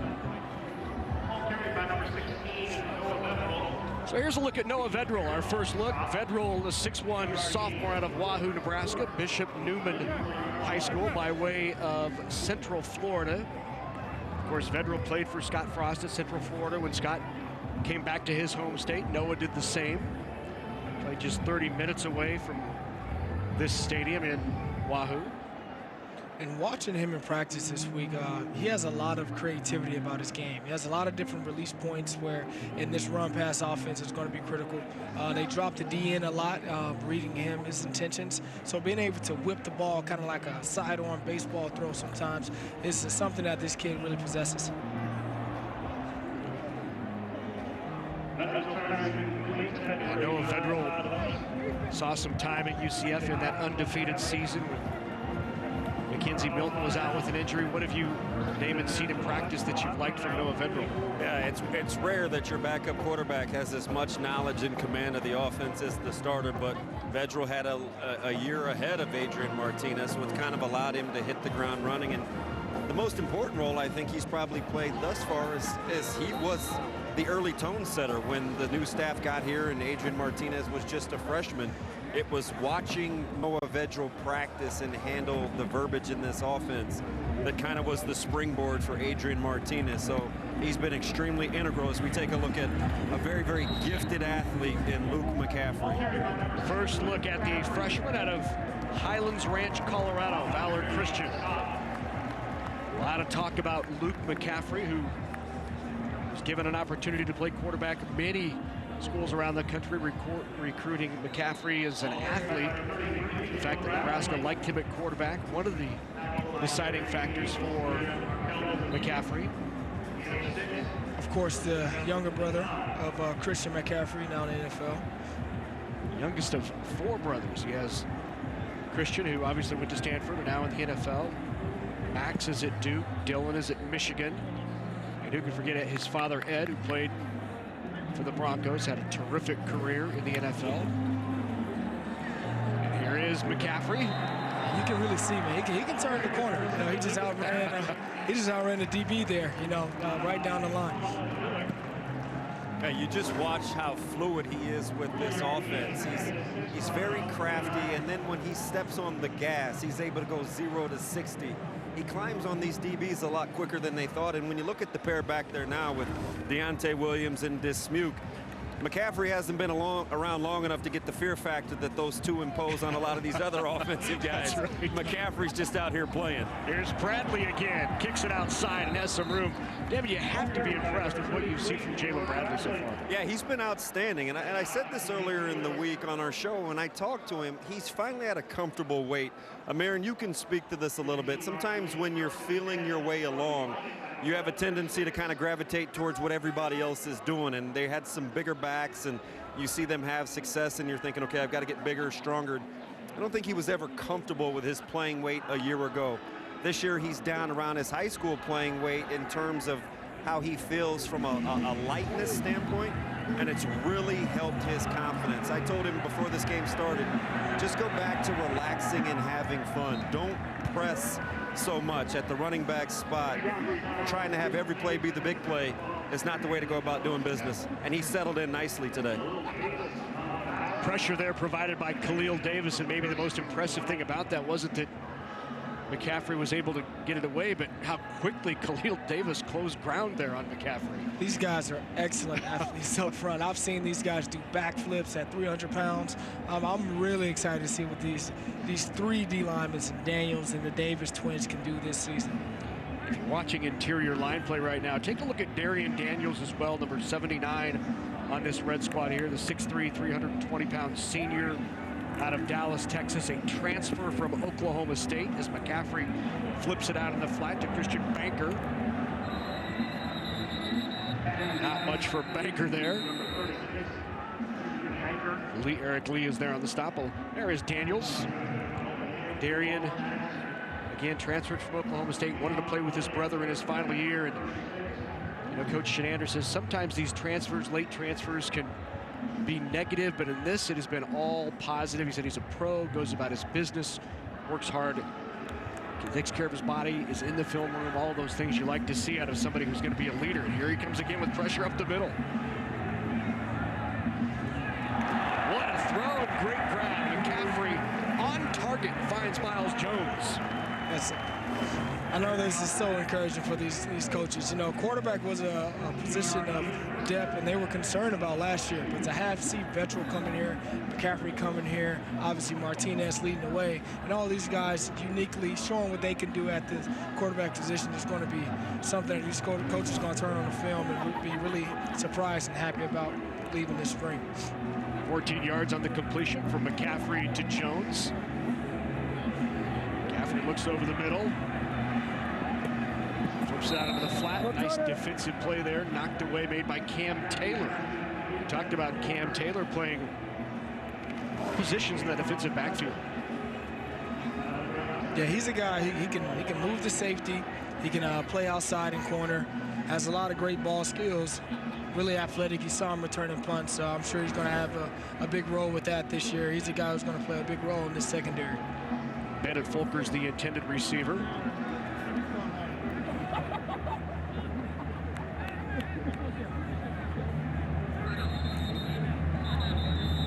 So here's a look at Noah Vedral, our first look. Vedral, the 6'1" sophomore out of Wahoo, Nebraska, Bishop Neumann High School by way of Central Florida. Of course, Vedral played for Scott Frost at Central Florida when Scott came back to his home state. Noah did the same. Played just 30 minutes away from this stadium in Wahoo. And watching him in practice this week, he has a lot of creativity about his game. He has a lot of different release points where in this run-pass offense is going to be critical. They drop the D in a lot, reading him, his intentions. So being able to whip the ball kind of like a sidearm baseball throw sometimes is something that this kid really possesses. Noah Vedral saw some time at UCF in that undefeated season when Mackenzie Milton was out with an injury. What have you, Damon, seen in practice that you've liked from Noah Vedral? Yeah, it's rare that your backup quarterback has as much knowledge and command of the offense as the starter, but Vedral had a year ahead of Adrian Martinez, which kind of allowed him to hit the ground running. And the most important role I think he's probably played thus far is he was the early tone setter when the new staff got here and Adrian Martinez was just a freshman. It was watching Noah Vedral practice and handle the verbiage in this offense that kind of was the springboard for Adrian Martinez. So he's been extremely integral as we take a look at a very, very gifted athlete in Luke McCaffrey. First look at the freshman out of Highlands Ranch, Colorado, Valor Christian. A lot of talk about Luke McCaffrey, who was given an opportunity to play quarterback. Many schools around the country recruiting McCaffrey as an athlete. The fact that Nebraska liked him at quarterback, one of the deciding factors for McCaffrey. Of course, the younger brother of Christian McCaffrey, now in the NFL. Youngest of 4 brothers. He has Christian, who obviously went to Stanford and now in the NFL. Max is at Duke, Dylan is at Michigan. And who could forget his father, Ed, who played for the Broncos, had a terrific career in the NFL. And here is McCaffrey. You can really see, man, he can turn the corner. You know, he just outran the DB there, you know, right down the line. Yeah, you just watch how fluid he is with this offense. He's very crafty, and then when he steps on the gas, he's able to go 0 to 60. He climbs on these DBs a lot quicker than they thought. And when you look at the pair back there now with Deontay Williams and Dismuke, McCaffrey hasn't been around long enough to get the fear factor that those two impose on a lot of these other offensive guys. Right. McCaffrey's just out here playing. Here's Bradley again, kicks it outside and has some room. Devin, you have to be impressed with what you've seen from Jalen Bradley so far. Yeah, he's been outstanding. And I said this earlier in the week on our show when I talked to him. He's finally at a comfortable weight. Aaron, you can speak to this a little bit. Sometimes when you're feeling your way along, you have a tendency to kind of gravitate towards what everybody else is doing. And they had some bigger backs, and you see them have success, and you're thinking, okay, I've got to get bigger, stronger. I don't think he was ever comfortable with his playing weight a year ago. This year, he's down around his high school playing weight in terms of how he feels from a lightness standpoint, and it's really helped his confidence. I told him before this game started, just go back to relaxing and having fun. Don't press so much at the running back spot. Trying to have every play be the big play is not the way to go about doing business, and he settled in nicely today. Pressure there provided by Khalil Davis, and maybe the most impressive thing about that wasn't that McCaffrey was able to get it away, but how quickly Khalil Davis closed ground there on McCaffrey. These guys are excellent athletes up front. I've seen these guys do backflips at 300 pounds. I'm really excited to see what these 3 D linemen, Daniels and the Davis twins, can do this season. If you're watching interior line play right now, take a look at Darian Daniels as well, number 79 on this red squad here, the 6'3", 320-pound senior out of Dallas, Texas, a transfer from Oklahoma State as McCaffrey flips it out in the flat to Christian Banker. Not much for Banker there. Eric Lee is there on the stop. There is Daniels. Darian, again, transferred from Oklahoma State, wanted to play with his brother in his final year. And, you know, Coach Shenander says sometimes these transfers, late transfers, can be negative, but in this, it has been all positive. He said he's a pro, goes about his business, works hard, takes care of his body, is in the film room, all of those things you like to see out of somebody who's going to be a leader. And here he comes again with pressure up the middle. What a throw, great grab. McCaffrey on target, finds Miles Jones. I know this is so encouraging for these coaches. You know, quarterback was a position of depth, and they were concerned about last year. But to have Vetchell coming here, McCaffrey coming here, obviously Martinez leading the way, and all these guys uniquely showing what they can do at the quarterback position is going to be something that these coaches are going to turn on the film and be really surprised and happy about leaving this spring. 14 yards on the completion from McCaffrey to Jones. McCaffrey looks over the middle. Flips it out into the flat. Nice defensive play there. Knocked away, made by Cam Taylor. We talked about Cam Taylor playing all positions in that defensive backfield. Yeah, he's a guy. He can move the safety. He can play outside and corner. Has a lot of great ball skills. Really athletic. You saw him returning punts, so I'm sure he's going to have a big role with that this year. He's a guy who's going to play a big role in this secondary. Bennett Fulker's the intended receiver.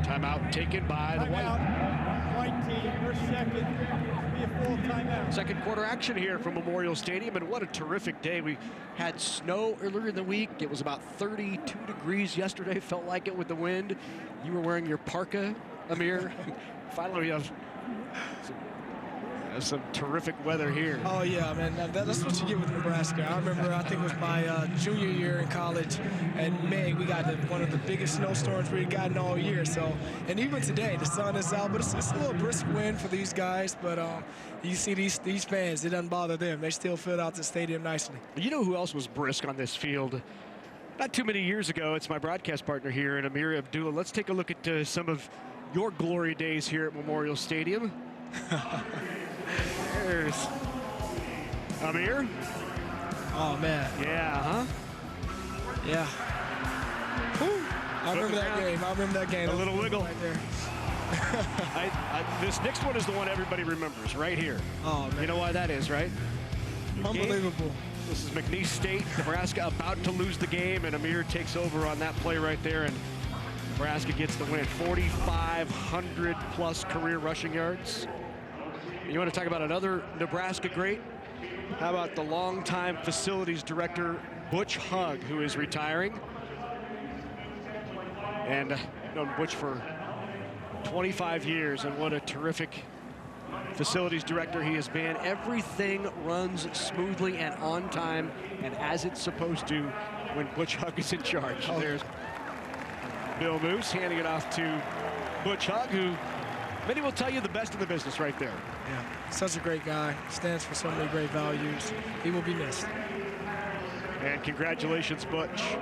Timeout taken by the White team, first second, be a full timeout. Second quarter action here from Memorial Stadium, and what a terrific day. We had snow earlier in the week. It was about 32 degrees yesterday, felt like it with the wind. You were wearing your parka, Amir. Finally, we have some terrific weather here. Oh yeah, man, that's what you get with Nebraska. I remember, I think it was my junior year in college, and man, we got one of the biggest snowstorms we've gotten all year. So, and even today, the sun is out, but it's a little brisk wind for these guys. But you see these fans, it doesn't bother them. They still fill out the stadium nicely. You know who else was brisk on this field? Not too many years ago, it's my broadcast partner here, and Amir Abdullah. Let's take a look at some of your glory days here at Memorial Stadium. There's Amir. Oh, man. Yeah, huh? Yeah. Whew. I remember that game. A little wiggle. Right there. This next one is the one everybody remembers, right here. Oh, man. You know why that is, right? Unbelievable. This is McNeese State, Nebraska about to lose the game, and Amir takes over on that play right there, and Nebraska gets the win. 4,500 plus career rushing yards. You want to talk about another Nebraska great? How about the longtime facilities director, Butch Hugg, who is retiring? And I've known Butch for 25 years, and what a terrific facilities director he has been. Everything runs smoothly and on time and as it's supposed to when Butch Hugg is in charge. Oh. There's Bill Moose handing it off to Butch Hugg, who many will tell you the best in the business right there. Yeah, such a great guy. Stands for so many great values. He will be missed. And congratulations, Butch,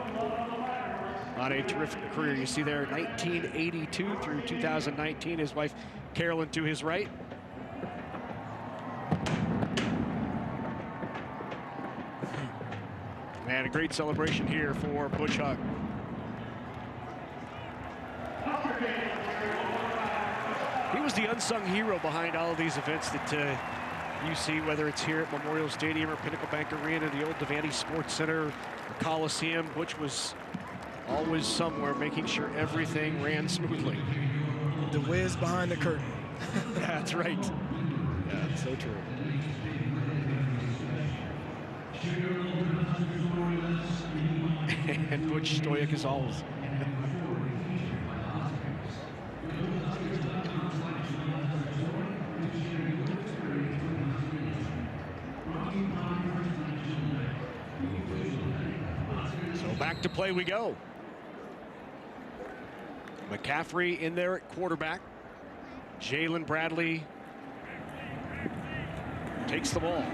on a terrific career. You see there, 1982 through 2019. His wife, Carolyn, to his right. And a great celebration here for Butch Hugg. He was the unsung hero behind all of these events that you see, whether it's here at Memorial Stadium or Pinnacle Bank Arena, the old Devaney Sports Center, or Coliseum. Butch was always somewhere making sure everything ran smoothly. The whiz behind the curtain. That's right. Yeah, that's so true. And Butch stoic as always. So back to play we go. McCaffrey in there at quarterback. Jalen Bradley takes the ball.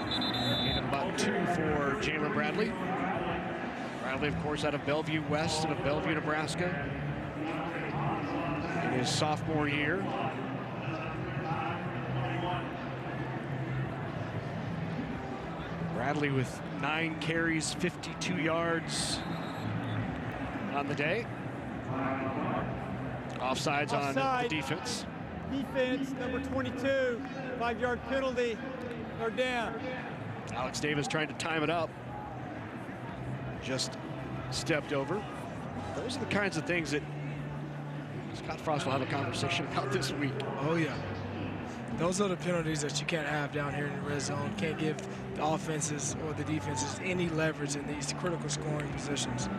And about 2 for Jalen Bradley. Bradley, of course, out of Bellevue West and of Bellevue, Nebraska, in his sophomore year. Bradley with 9 carries, 52 yards on the day. Offsides on the defense. Defense, number 22, 5-yard penalty, or down. Alex Davis trying to time it up. Just stepped over. Those are the kinds of things that Scott Frost will have a conversation about this week. Oh, yeah. Those are the penalties that you can't have down here in the red zone. Can't give the offenses or the defenses any leverage in these critical scoring positions.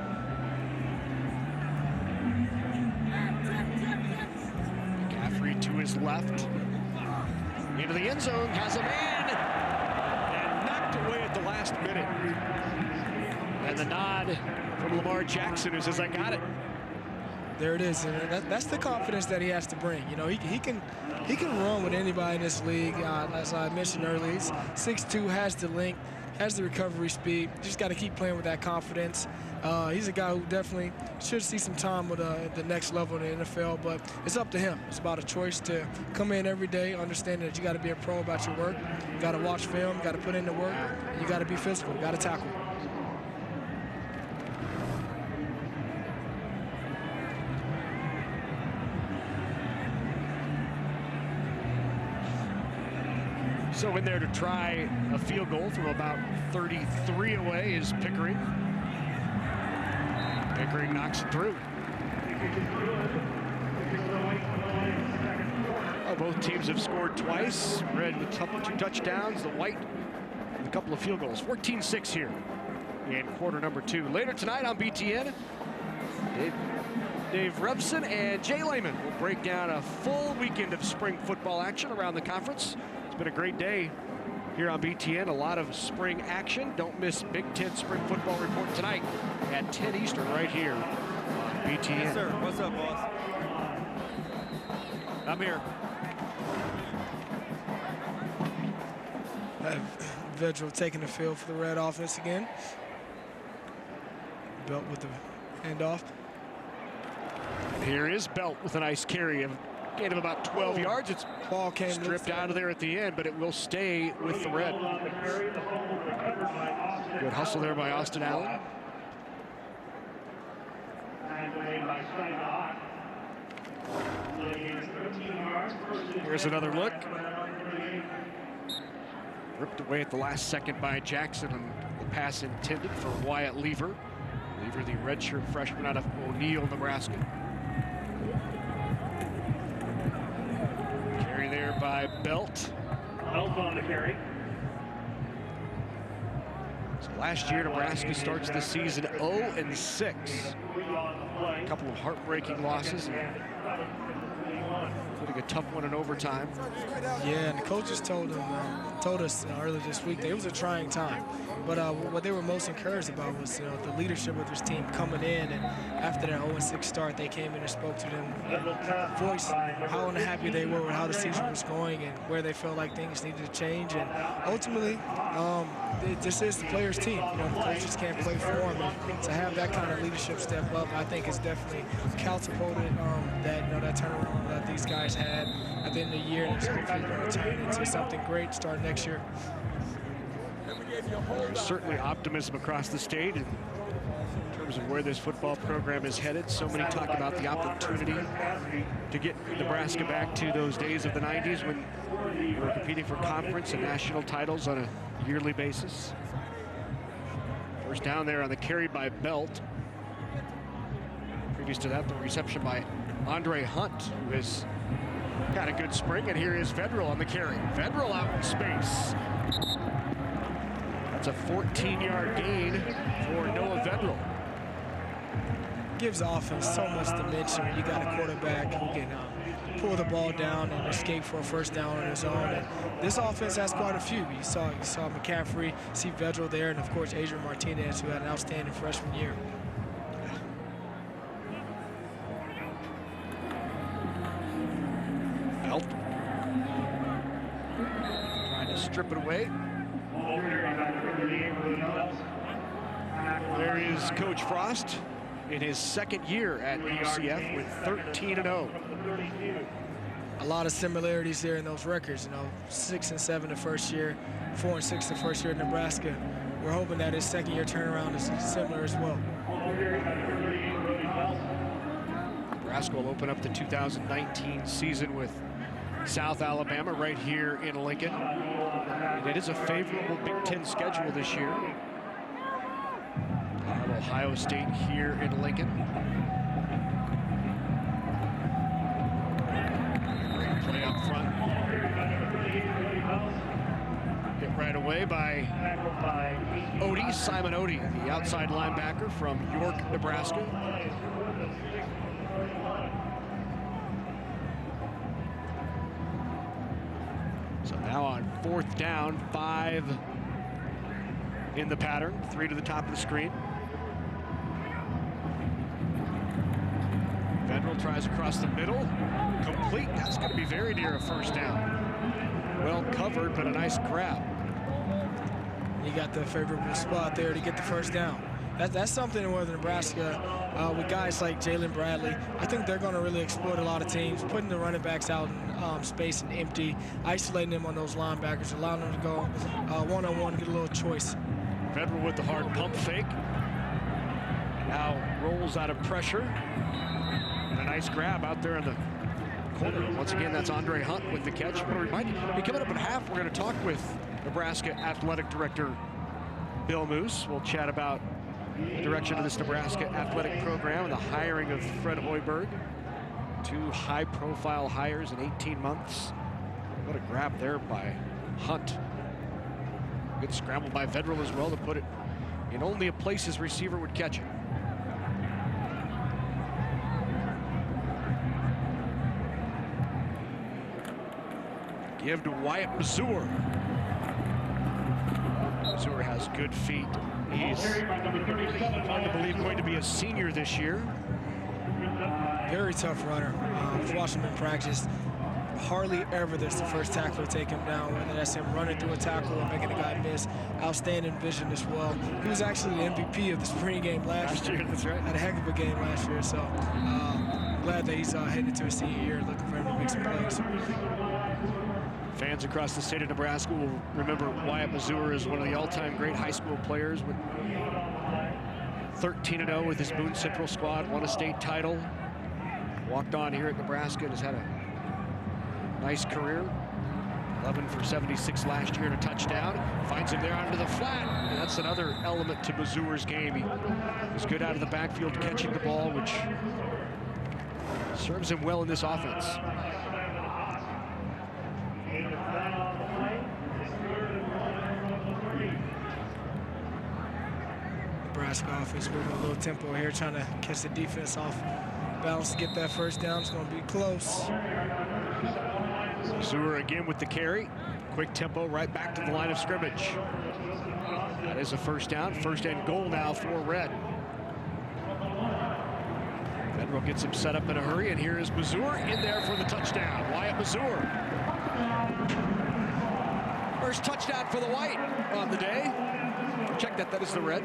McCaffrey to his left. Into the end zone, has a man, and knocked away at the last minute. And the nod from Lamar Jackson, who says, I got it. There it is, and that's the confidence that he has to bring. You know, he can run with anybody in this league. As I mentioned earlier, he's 6'2", has the length, has the recovery speed. Just got to keep playing with that confidence. He's a guy who definitely should see some time with the next level in the NFL, but it's up to him. It's about a choice to come in every day, understanding that you got to be a pro about your work. You got to watch film, you got to put in the work, and you got to be physical, you got to tackle. So in there to try a field goal from about 33 away is Pickering. Pickering knocks it through. Oh, both teams have scored twice. Red with 2 touchdowns, the white with a couple of field goals. 14-6 here in quarter number 2. Later tonight on BTN, Dave Revson and Jay Lehman will break down a full weekend of spring football action around the conference. Been a great day here on BTN. A lot of spring action. Don't miss Big Ten Spring Football Report tonight at 10 Eastern right here on BTN. Yes, sir. What's up, boss? I'm here. Vedral taking the field for the red offense again. Belt with the handoff. Here is Belt with a nice carry of gain of about 12 yards. It's ball came stripped out of there at the end, but it will stay with the red. Good hustle there by Austin Allen. Here's another look. Ripped away at the last second by Jackson, and the pass intended for Wyatt Lever. Lever, the redshirt freshman out of O'Neill, Nebraska. Carry there by Belt. Belt on the carry. So last year, Nebraska starts the season 0-6. A couple of heartbreaking losses. Including a tough one in overtime. Yeah, and the coaches told us earlier this week that it was a trying time. But what they were most encouraged about was the leadership of this team coming in, and after that 0-6 start, they came in and spoke to them, voiced how unhappy they were with how the season was going and where they felt like things needed to change. And ultimately, this is the players' team. The coaches can't play for them, and to have that kind of leadership step up, I think is definitely catapulted that turnaround that these guys had at the end of the year, and it's hopefully going to turn into something great starting next year. There's certainly optimism across the state in terms of where this football program is headed. So many talk about the opportunity to get Nebraska back to those days of the 90s when we were competing for conference and national titles on a yearly basis. First down there on the carry by Belt. Previous to that, the reception by Andre Hunt, who has got a good spring, and here is Vedral on the carry. Vedral out in space. That's a 14-yard gain for Noah Vedral. Gives the offense so much dimension when you got a quarterback who can pull the ball down and escape for a first down on his own. And this offense has quite a few. You saw McCaffrey, see Vedral there, and of course Adrian Martinez, who had an outstanding freshman year. Belt trying to strip it away. There is Coach Frost in his second year at UCF with 13-0. A lot of similarities there in those records. 6-7 the first year, 4-6 the first year in Nebraska. We're hoping that his second year turnaround is similar as well. Nebraska will open up the 2019 season with South Alabama right here in Lincoln. And it is a favorable Big Ten schedule this year. Ohio State here in Lincoln. Great play up front right away by Odie, Simon Odie, the outside linebacker from York, Nebraska. So now on 4th down, 5 in the pattern, 3 to the top of the screen. Federal tries across the middle, complete. That's going to be very near a first down. Well covered, but a nice grab. You got the favorable spot there to get the first down. That's something in Northern Nebraska with guys like Jalen Bradley. I think they're going to really exploit a lot of teams, putting the running backs out in space and empty, isolating them on those linebackers, allowing them to go one-on-one, get a little choice. Federal with the hard pump fake. Now rolls out of pressure. And a nice grab out there in the corner. Once again, that's Andre Hunt with the catch. We might be coming up at half. We're going to talk with Nebraska Athletic Director Bill Moose. We'll chat about the direction of this Nebraska athletic program and the hiring of Fred Hoiberg. 2 high-profile hires in 18 months. What a grab there by Hunt. Good scramble by Federal as well to put it in only a place his receiver would catch it. Give to Wyatt Mazur. Mazur has good feet. He's hard to believe going to be a senior this year. Very tough runner. I've watched him in practice. Hardly ever there's the first tackler to take him down, whether that's him running through a tackle or making a guy miss. Outstanding vision as well. He was actually the MVP of the spring game last year. That's right. Had a heck of a game last year, so I'm glad that he's heading into his senior year, looking for him to make some plays. Fans across the state of Nebraska will remember Wyatt Mazur as one of the all-time great high school players with 13-0 with his Boone Central squad, won a state title, walked on here at Nebraska and has had a nice career. 11 for 76 last year and a touchdown. Finds him there onto the flat. And that's another element to Mazur's game. He was good out of the backfield catching the ball, which serves him well in this offense. Nebraska offense moving a little tempo here, trying to catch the defense off balance to get that first down. It's going to be close. Mazur again with the carry. Quick tempo right back to the line of scrimmage. That is a first down. First and goal now for Red. Federal gets him set up in a hurry, and here is Mazur in there for the touchdown. Wyatt Mazur. First touchdown for the White on the day. Check that, that is the Red.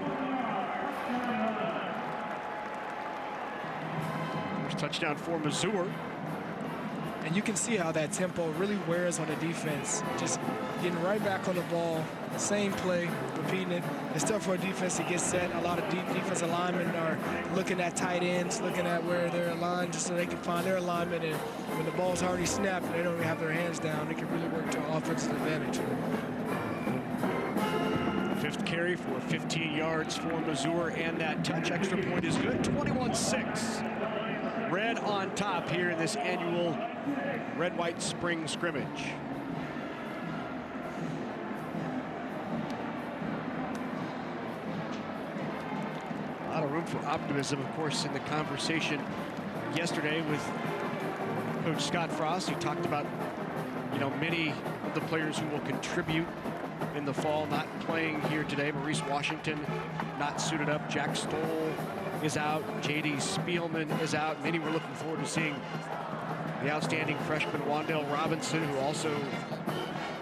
First touchdown for Mazur. And you can see how that tempo really wears on the defense. Just getting right back on the ball, same play, repeating it. It's tough for a defense to get set. A lot of deep defensive linemen are looking at tight ends, looking at where they're aligned just so they can find their alignment. And when the ball's already snapped and they don't even have their hands down, they can really work to an offensive advantage. 5th carry for 15 yards for Mazur, and that touch extra point is good. 21-6. Red on top here in this annual Red-White Spring scrimmage. A lot of room for optimism, of course, in the conversation yesterday with Coach Scott Frost. He talked about, many of the players who will contribute in the fall not playing here today. Maurice Washington not suited up. Jack Stoll is out. J.D. Spielman is out. Many were looking forward to seeing the outstanding freshman Wan'Dale Robinson, who also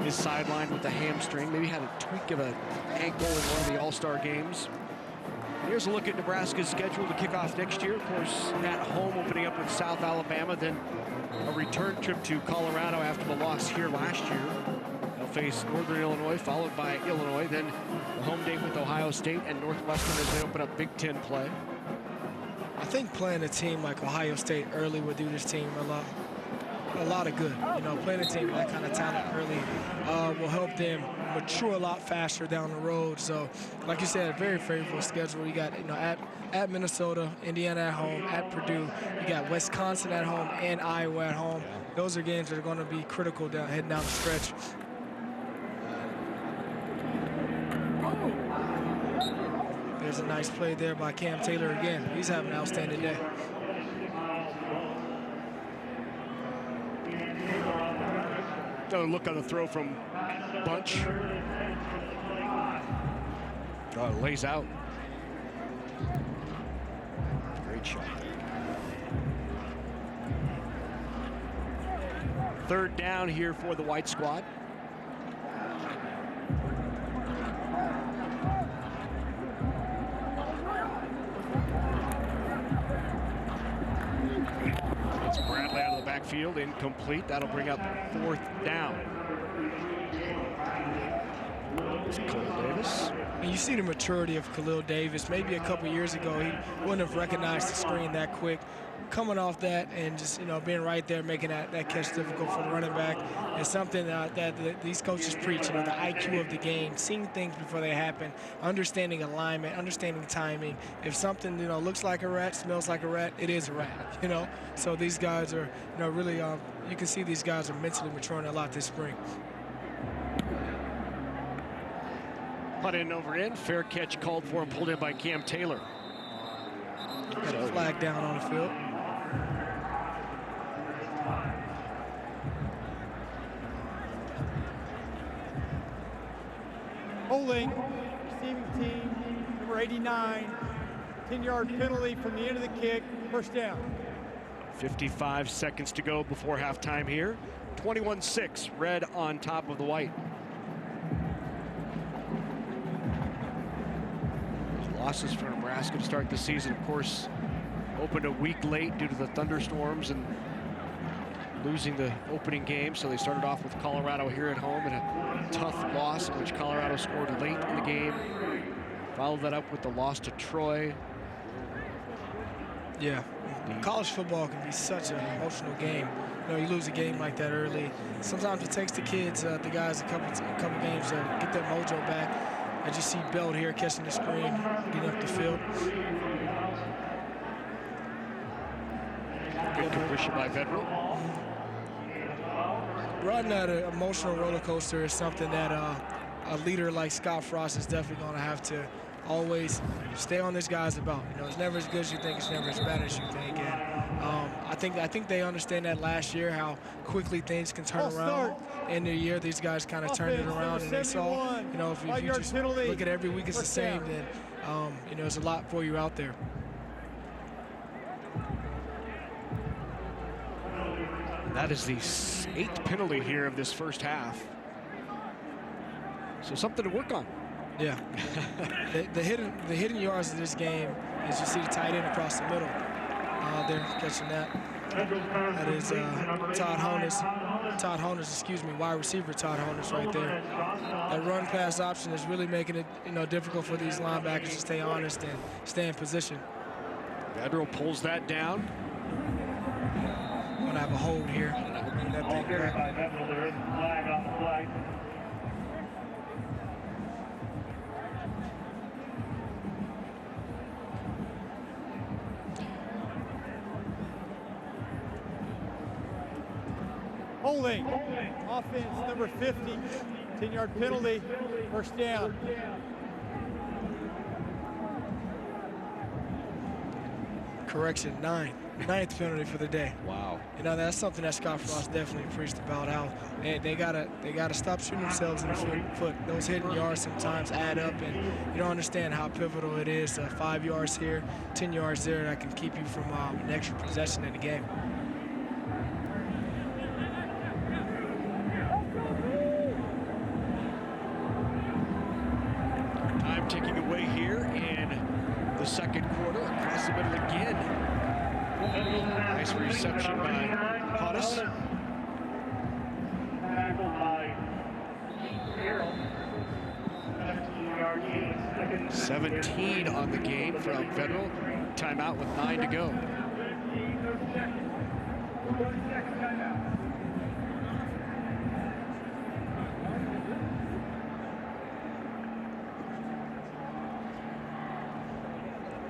is sidelined with a hamstring. Maybe had a tweak of an ankle in one of the All-Star games. Here's a look at Nebraska's schedule to kick off next year. Of course, at home, opening up with South Alabama, then a return trip to Colorado after the loss here last year. They'll face Northern Illinois, followed by Illinois, then the home date with Ohio State and Northwestern as they open up Big Ten play. I think playing a team like Ohio State early would do this team a lot of good. Playing a team with that kind of talent early will help them mature a lot faster down the road. So, like you said, a very favorable schedule. You got, at Minnesota, Indiana at home, at Purdue. You got Wisconsin at home and Iowa at home. Those are games that are going to be critical heading down the stretch. a nice play there by Cam Taylor again. He's having an outstanding day. Another look on the throw from Bunch. Lays out. Great shot there. Third down here for the white squad. It's Bradley out of the backfield, incomplete. That'll bring up fourth down. It's Khalil Davis. And you see the maturity of Khalil Davis. Maybe a couple years ago, he wouldn't have recognized the screen that quick. Coming off that and just, being right there, making that catch difficult for the running back is something that these coaches preach, the IQ of the game, seeing things before they happen, understanding alignment, understanding timing. If something, looks like a rat, smells like a rat, it is a rat, So these guys are, really, you can see these guys are mentally maturing a lot this spring. Punt in over in, fair catch called for and pulled in by Cam Taylor. Got a flag down on the field. Holding, receiving team, number 89, 10-yard penalty from the end of the kick, first down. 55 seconds to go before halftime here. 21-6, red on top of the white. Losses for Nebraska to start the season, of course, opened a week late due to the thunderstorms and losing the opening game. So they started off with Colorado here at home in a tough loss in which Colorado scored late in the game. Followed that up with the loss to Troy. Yeah, college football can be such an emotional game. You lose a game like that early. Sometimes it takes the kids, the guys, a couple games to get their mojo back. As you see Belt here catching the screen, getting up the field. Good conversion by Vedral. Riding that emotional roller coaster is something that a leader like Scott Frost is definitely going to have to always stay on this guy's about. It's never as good as you think, it's never as bad as you think. And I think they understand that last year, how quickly things can turn around. End of the year, these guys kind of turned it around, and they saw, if you just look at every week it's the same, then, there's a lot for you out there. That is the 8th penalty here of this first half. So something to work on. Yeah. the hidden yards of this game is you see the tight end across the middle. They're catching that. That is Todd Honus, wide receiver Todd Honus right there. That run pass option is really making it difficult for these linebackers to stay honest and stay in position. Vedral pulls that down. Gonna have a hold here. That All carried by Vedral. There is a flag on the flag. Holding, offense number 50, 10-yard penalty, first down. Correction, ninth penalty for the day. Wow. That's something that Scott Frost definitely preached about, how they gotta stop shooting themselves in the foot. Those hidden yards sometimes add up, and you don't understand how pivotal it is. 5 yards here, 10 yards there, that can keep you from an extra possession in the game. Time ticking away here in the second quarter. Across the middle again. Nice reception by Hodges. Tackled by 17 on the game from Vedral. Timeout with 9 to go.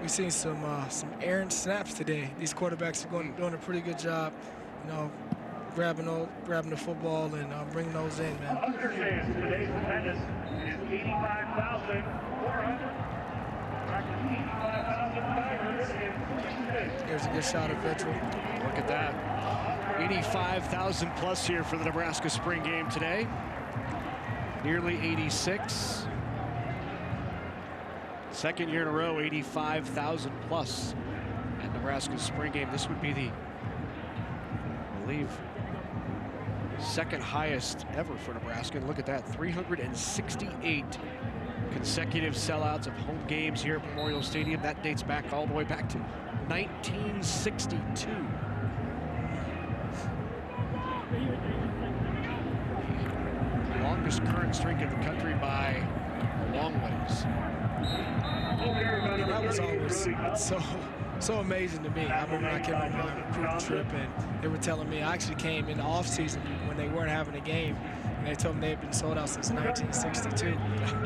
We've seen some errant snaps today. These quarterbacks are doing a pretty good job, grabbing the football and bringing those in, man. Husker fans, today's attendance is 85,400. There's a good shot of Vettel. Look at that. 85,000 plus here for the Nebraska spring game today. Nearly 86. Second year in a row, 85,000 plus at Nebraska's spring game. This would be the, I believe, second highest ever for Nebraska. And look at that, 368 consecutive sellouts of home games here at Memorial Stadium. That dates back all the way back to 1962. The longest current streak in the country by a long ways. And that was always so amazing to me. I remember I came on my recruiting trip and they were telling me, I actually came in the off season when they weren't having a game, and they told me they had been sold out since 1962.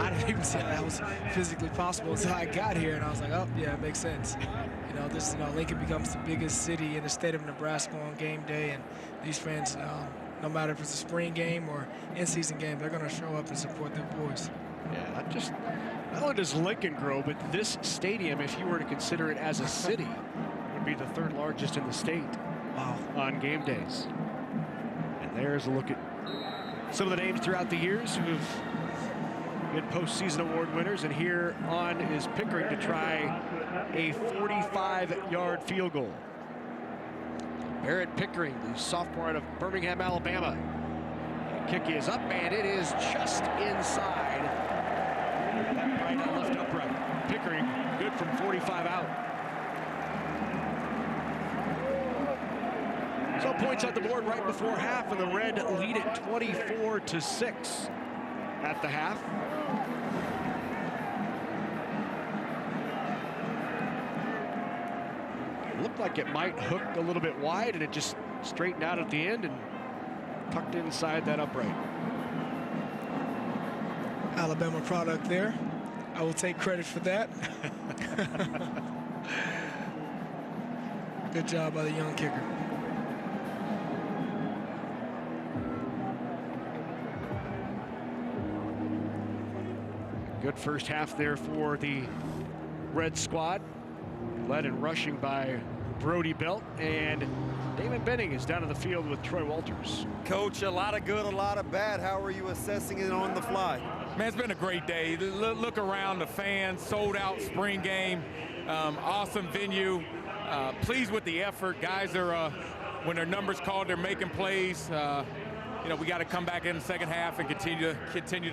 I didn't even see how that was physically possible until I got here, and I was like, oh yeah, it makes sense. Lincoln becomes the biggest city in the state of Nebraska on game day, and these fans, no matter if it's a spring game or in-season game, they're going to show up and support their boys. Yeah, not only does Lincoln grow, but this stadium, if you were to consider it as a city, would be the third largest in the state. Wow. On game days. And there's a look at some of the names throughout the years who have been postseason award winners, and here on is Pickering to try a 45-yard field goal. Barrett Pickering, the sophomore out of Birmingham, Alabama. The kick is up, and it is just inside. Right on left upright. Pickering good from 45 out. So points on the board right before half, and the Red lead it 24-6 at the half. It looked like it might hook a little bit wide, and it just straightened out at the end and tucked inside that upright. Alabama product there. I will take credit for that. Good job by the young kicker. Good first half there for the Red squad. Led in rushing by Brody Belt, and Damon Benning is down in the field with Troy Walters. Coach, a lot of good, a lot of bad. How are you assessing it on the fly? Man, it's been a great day. Look around, the fans, sold out spring game, awesome venue. Pleased with the effort. Guys are, when their numbers called, they're making plays. We got to come back in the second half and continue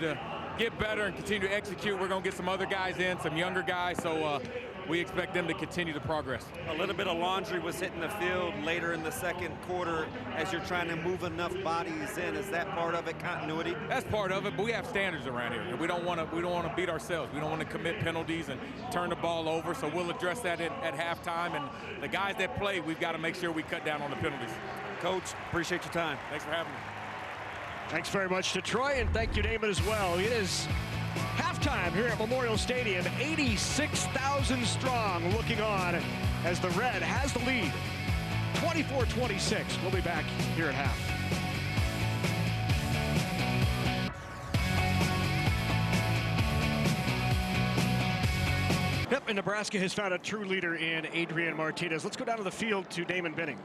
to get better and continue to execute. We're going to get some other guys in, some younger guys, so we expect them to continue to progress. A little bit of laundry was hitting the field later in the second quarter as you're trying to move enough bodies in. Is that part of it, continuity? That's part of it, but we have standards around here. We don't want to beat ourselves. We don't want to commit penalties and turn the ball over, so we'll address that at halftime. And the guys that play, we've got to make sure we cut down on the penalties. Coach, appreciate your time. Thanks for having me. Thanks very much to Troy, and thank you, Damon, as well. It is halftime here at Memorial Stadium, 86,000 strong looking on as the Red has the lead, 24-26. We'll be back here at half. Yep, and Nebraska has found a true leader in Adrian Martinez. Let's go down to the field to Damon Benning.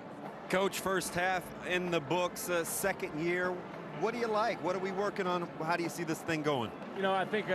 Coach, first half in the books, second year. What do you like? What are we working on? How do you see this thing going? I think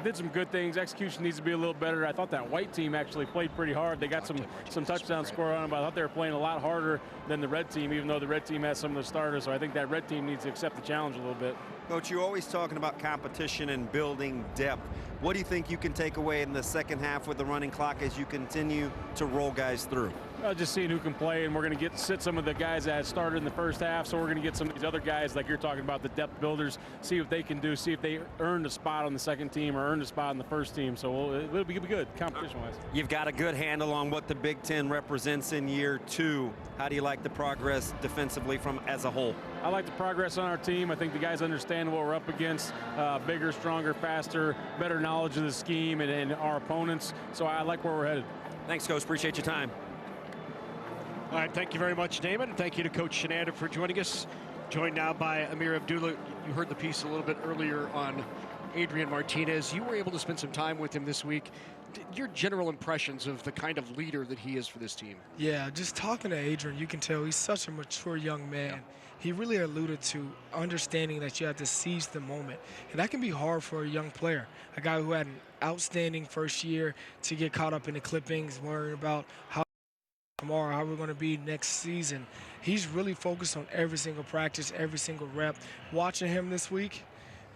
did some good things. Execution needs to be a little better. I thought that white team actually played pretty hard. They got some touchdowns scored on them, but I thought they were playing a lot harder than the red team, even though the red team has some of the starters. So I think that red team needs to accept the challenge a little bit. Coach, you're always talking about competition and building depth. What do you think you can take away in the second half with the running clock as you continue to roll guys through? Just seeing who can play, and we're going to sit some of the guys that started in the first half, so we're going to get some of these other guys like you're talking about, the depth builders, see what they can do, see if they earn the spot on the second team or earn the spot on the first team. So it'll be good competition-wise. You've got a good handle on what the Big Ten represents in year two. How do you like the progress defensively as a whole? I like the progress on our team. I think the guys understand what we're up against, bigger, stronger, faster, better knowledge of the scheme and our opponents. So I like where we're headed. Thanks, Coach. Appreciate your time. All right, thank you very much, Damon. Thank you to Coach Shenander for joining us. Joined now by Amir Abdullah. You heard the piece a little bit earlier on Adrian Martinez. You were able to spend some time with him this week. Your general impressions of the kind of leader that he is for this team? Yeah, just talking to Adrian, you can tell he's such a mature young man. Yeah. He really alluded to understanding that you have to seize the moment. And that can be hard for a young player, a guy who had an outstanding first year, to get caught up in the clippings, worrying about how we're going to be next season. He's really focused on every single practice, every single rep. Watching him this week,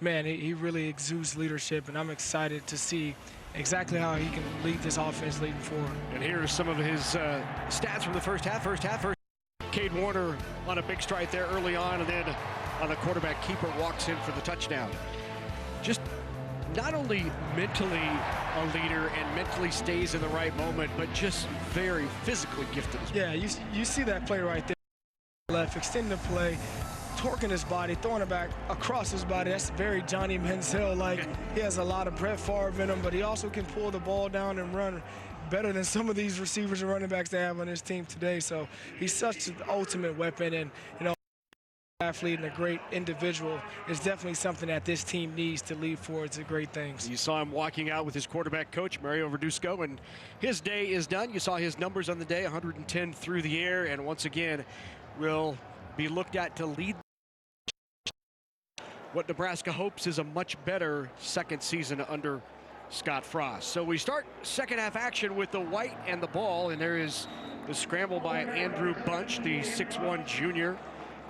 man, he really exudes leadership, and I'm excited to see exactly how he can lead this offense leading forward. And here are some of his stats from the first half. Cade Warner on a big strike there early on, and then on the quarterback keeper walks in for the touchdown. Just not only mentally a leader and mentally stays in the right moment, but just very physically gifted as well. Yeah, you see that play right there. Left, extending the play, torquing his body, throwing it back across his body. That's very Johnny Manziel-like. He has a lot of Brett Favre in him, but he also can pull the ball down and run better than some of these receivers and running backs they have on his team today. So he's such an ultimate weapon, and athlete and a great individual is definitely something that this team needs to lead forward to great things. You saw him walking out with his quarterback coach, Mario Verduzco, and his day is done. You saw his numbers on the day, 110 through the air, and once again will be looked at to lead what Nebraska hopes is a much better second season under Scott Frost. So we start second half action with the white and the ball, and there is the scramble by Andrew Bunch, the 6'1" junior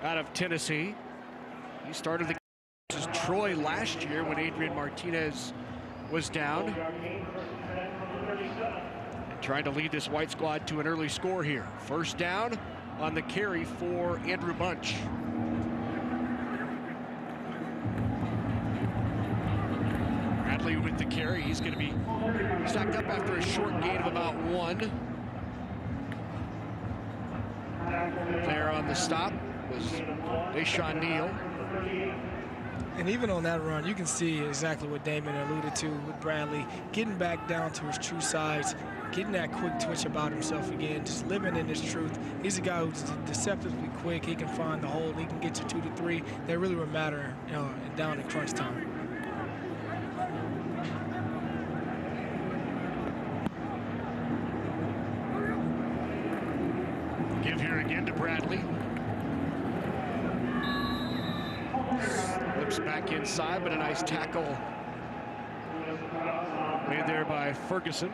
out of Tennessee. He started the game as Troy last year when Adrian Martinez was down. And trying to lead this white squad to an early score here. First down on the carry for Andrew Bunch. Bradley with the carry. He's going to be stacked up after a short gain of about 1. There on the stop was Deshaun Neal. And even on that run, you can see exactly what Damon alluded to with Bradley, getting back down to his true size, getting that quick twitch about himself again, just living in his truth. He's a guy who's deceptively quick. He can find the hole. He can get you 2 to 3. That really will matter, down in crunch time. Give here again to Bradley. Slips back inside, but a nice tackle made there by Ferguson.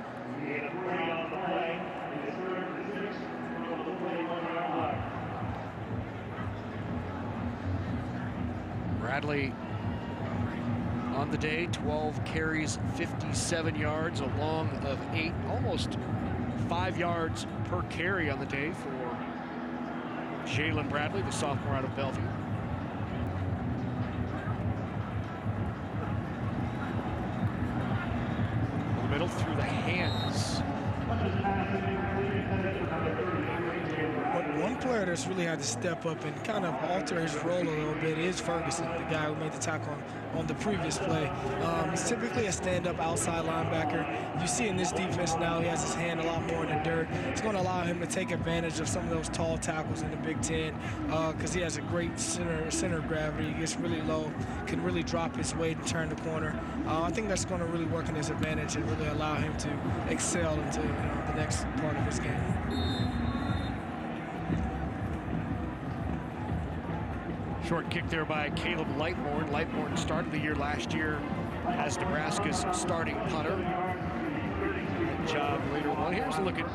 Bradley on the day, 12 carries, 57 yards, a long of 8, almost 5 yards per carry on the day for Jalen Bradley, the sophomore out of Bellevue. In the middle, through the hands. One player that's really had to step up and kind of alter his role a little bit is Ferguson, the guy who made the tackle on the previous play. He's typically a stand-up outside linebacker. You see in this defense now, he has his hand a lot more in the dirt. It's going to allow him to take advantage of some of those tall tackles in the Big Ten because he has a great center of gravity. He gets really low, can really drop his weight and turn the corner. I think that's going to really work in his advantage and really allow him to excel into the next part of his game. Short kick there by Caleb Lightmorn. Lightmorn started the year last year as Nebraska's starting punter. Good job later on. Here's a look at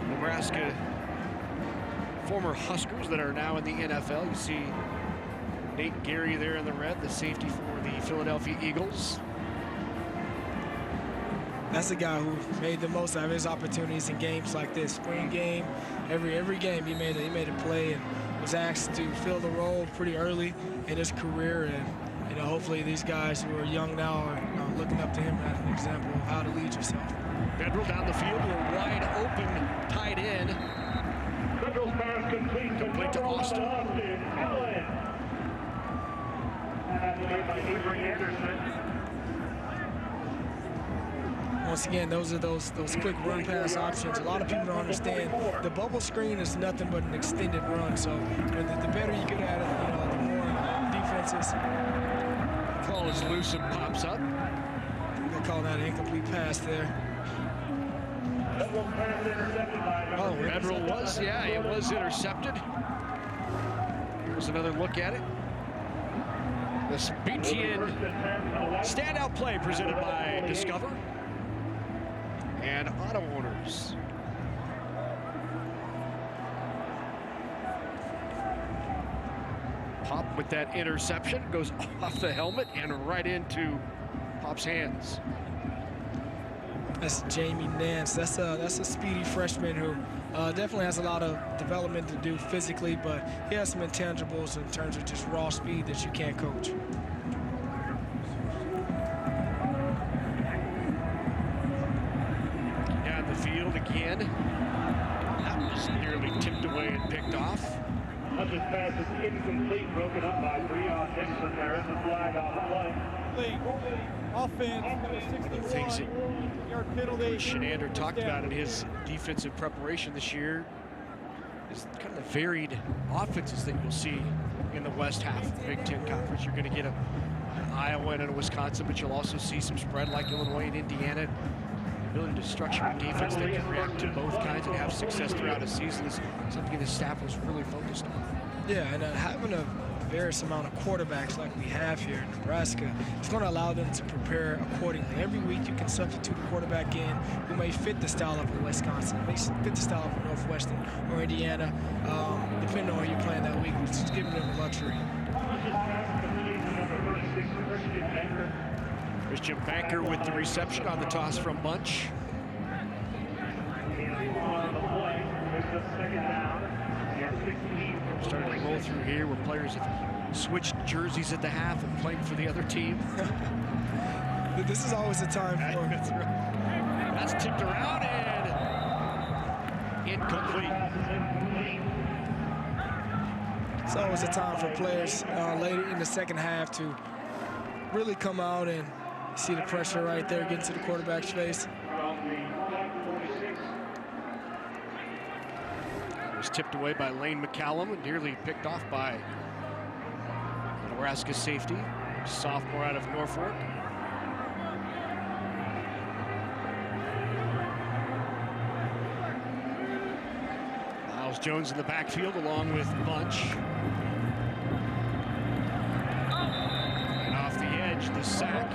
Nebraska former Huskers that are now in the NFL. You see Nate Gary there in the red, the safety for the Philadelphia Eagles. That's a guy who made the most out of his opportunities in games like this. Spring game, every game he made a play and was asked to fill the role pretty early in his career, and hopefully these guys who are young now are looking up to him as an example of how to lead yourself. Federal down the field, a wide open tight end. Federal's pass complete to Austin. By Avery Anderson. Once again, those are those quick run pass options. A lot of people don't understand the bubble screen is nothing but an extended run. So the better you get at it, the more defenses Ball is loose and pops up. They call that an incomplete pass there. Oh, Medrell was, yeah, it was intercepted. Here's another look at it. This BTN standout play presented by Discover and Auto Owners. Pop with that interception, goes off the helmet and right into Pop's hands. That's Jamie Nance. That's a speedy freshman who definitely has a lot of development to do physically, but he has some intangibles in terms of just raw speed that you can't coach. Down the field again. That was nearly tipped away and picked off. Hutchins' pass is incomplete, broken up by 3 on Dixon. There is a flag on the play. Offense, number 61-yard penalty. Shenander talked about in his defensive preparation this year is kind of the varied offenses that you'll see in the West half of the Big Ten Conference. You're going to get an Iowa and a Wisconsin, but you'll also see some spread like Illinois and Indiana. The ability to structure a defense that can react to both kinds and have success throughout a season is something the staff was really focused on. Yeah, and having a various amount of quarterbacks like we have here in Nebraska, it's going to allow them to prepare accordingly. Every week you can substitute a quarterback in who may fit the style of a Wisconsin, may fit the style of a Northwestern or Indiana, depending on who you're playing that week, which is giving them a luxury. There's Jim Banker with the reception on the toss from Bunch. Starting to roll through here where players have switched jerseys at the half and playing for the other team. This is always a time for... That's tipped around and incomplete. It's always a time for players later in the second half to really come out and see the pressure right there, get into the quarterback's face. It was tipped away by Lane McCallum and nearly picked off by Nebraska safety, sophomore out of Norfolk. Miles Jones in the backfield along with Bunch. And off the edge, the sack,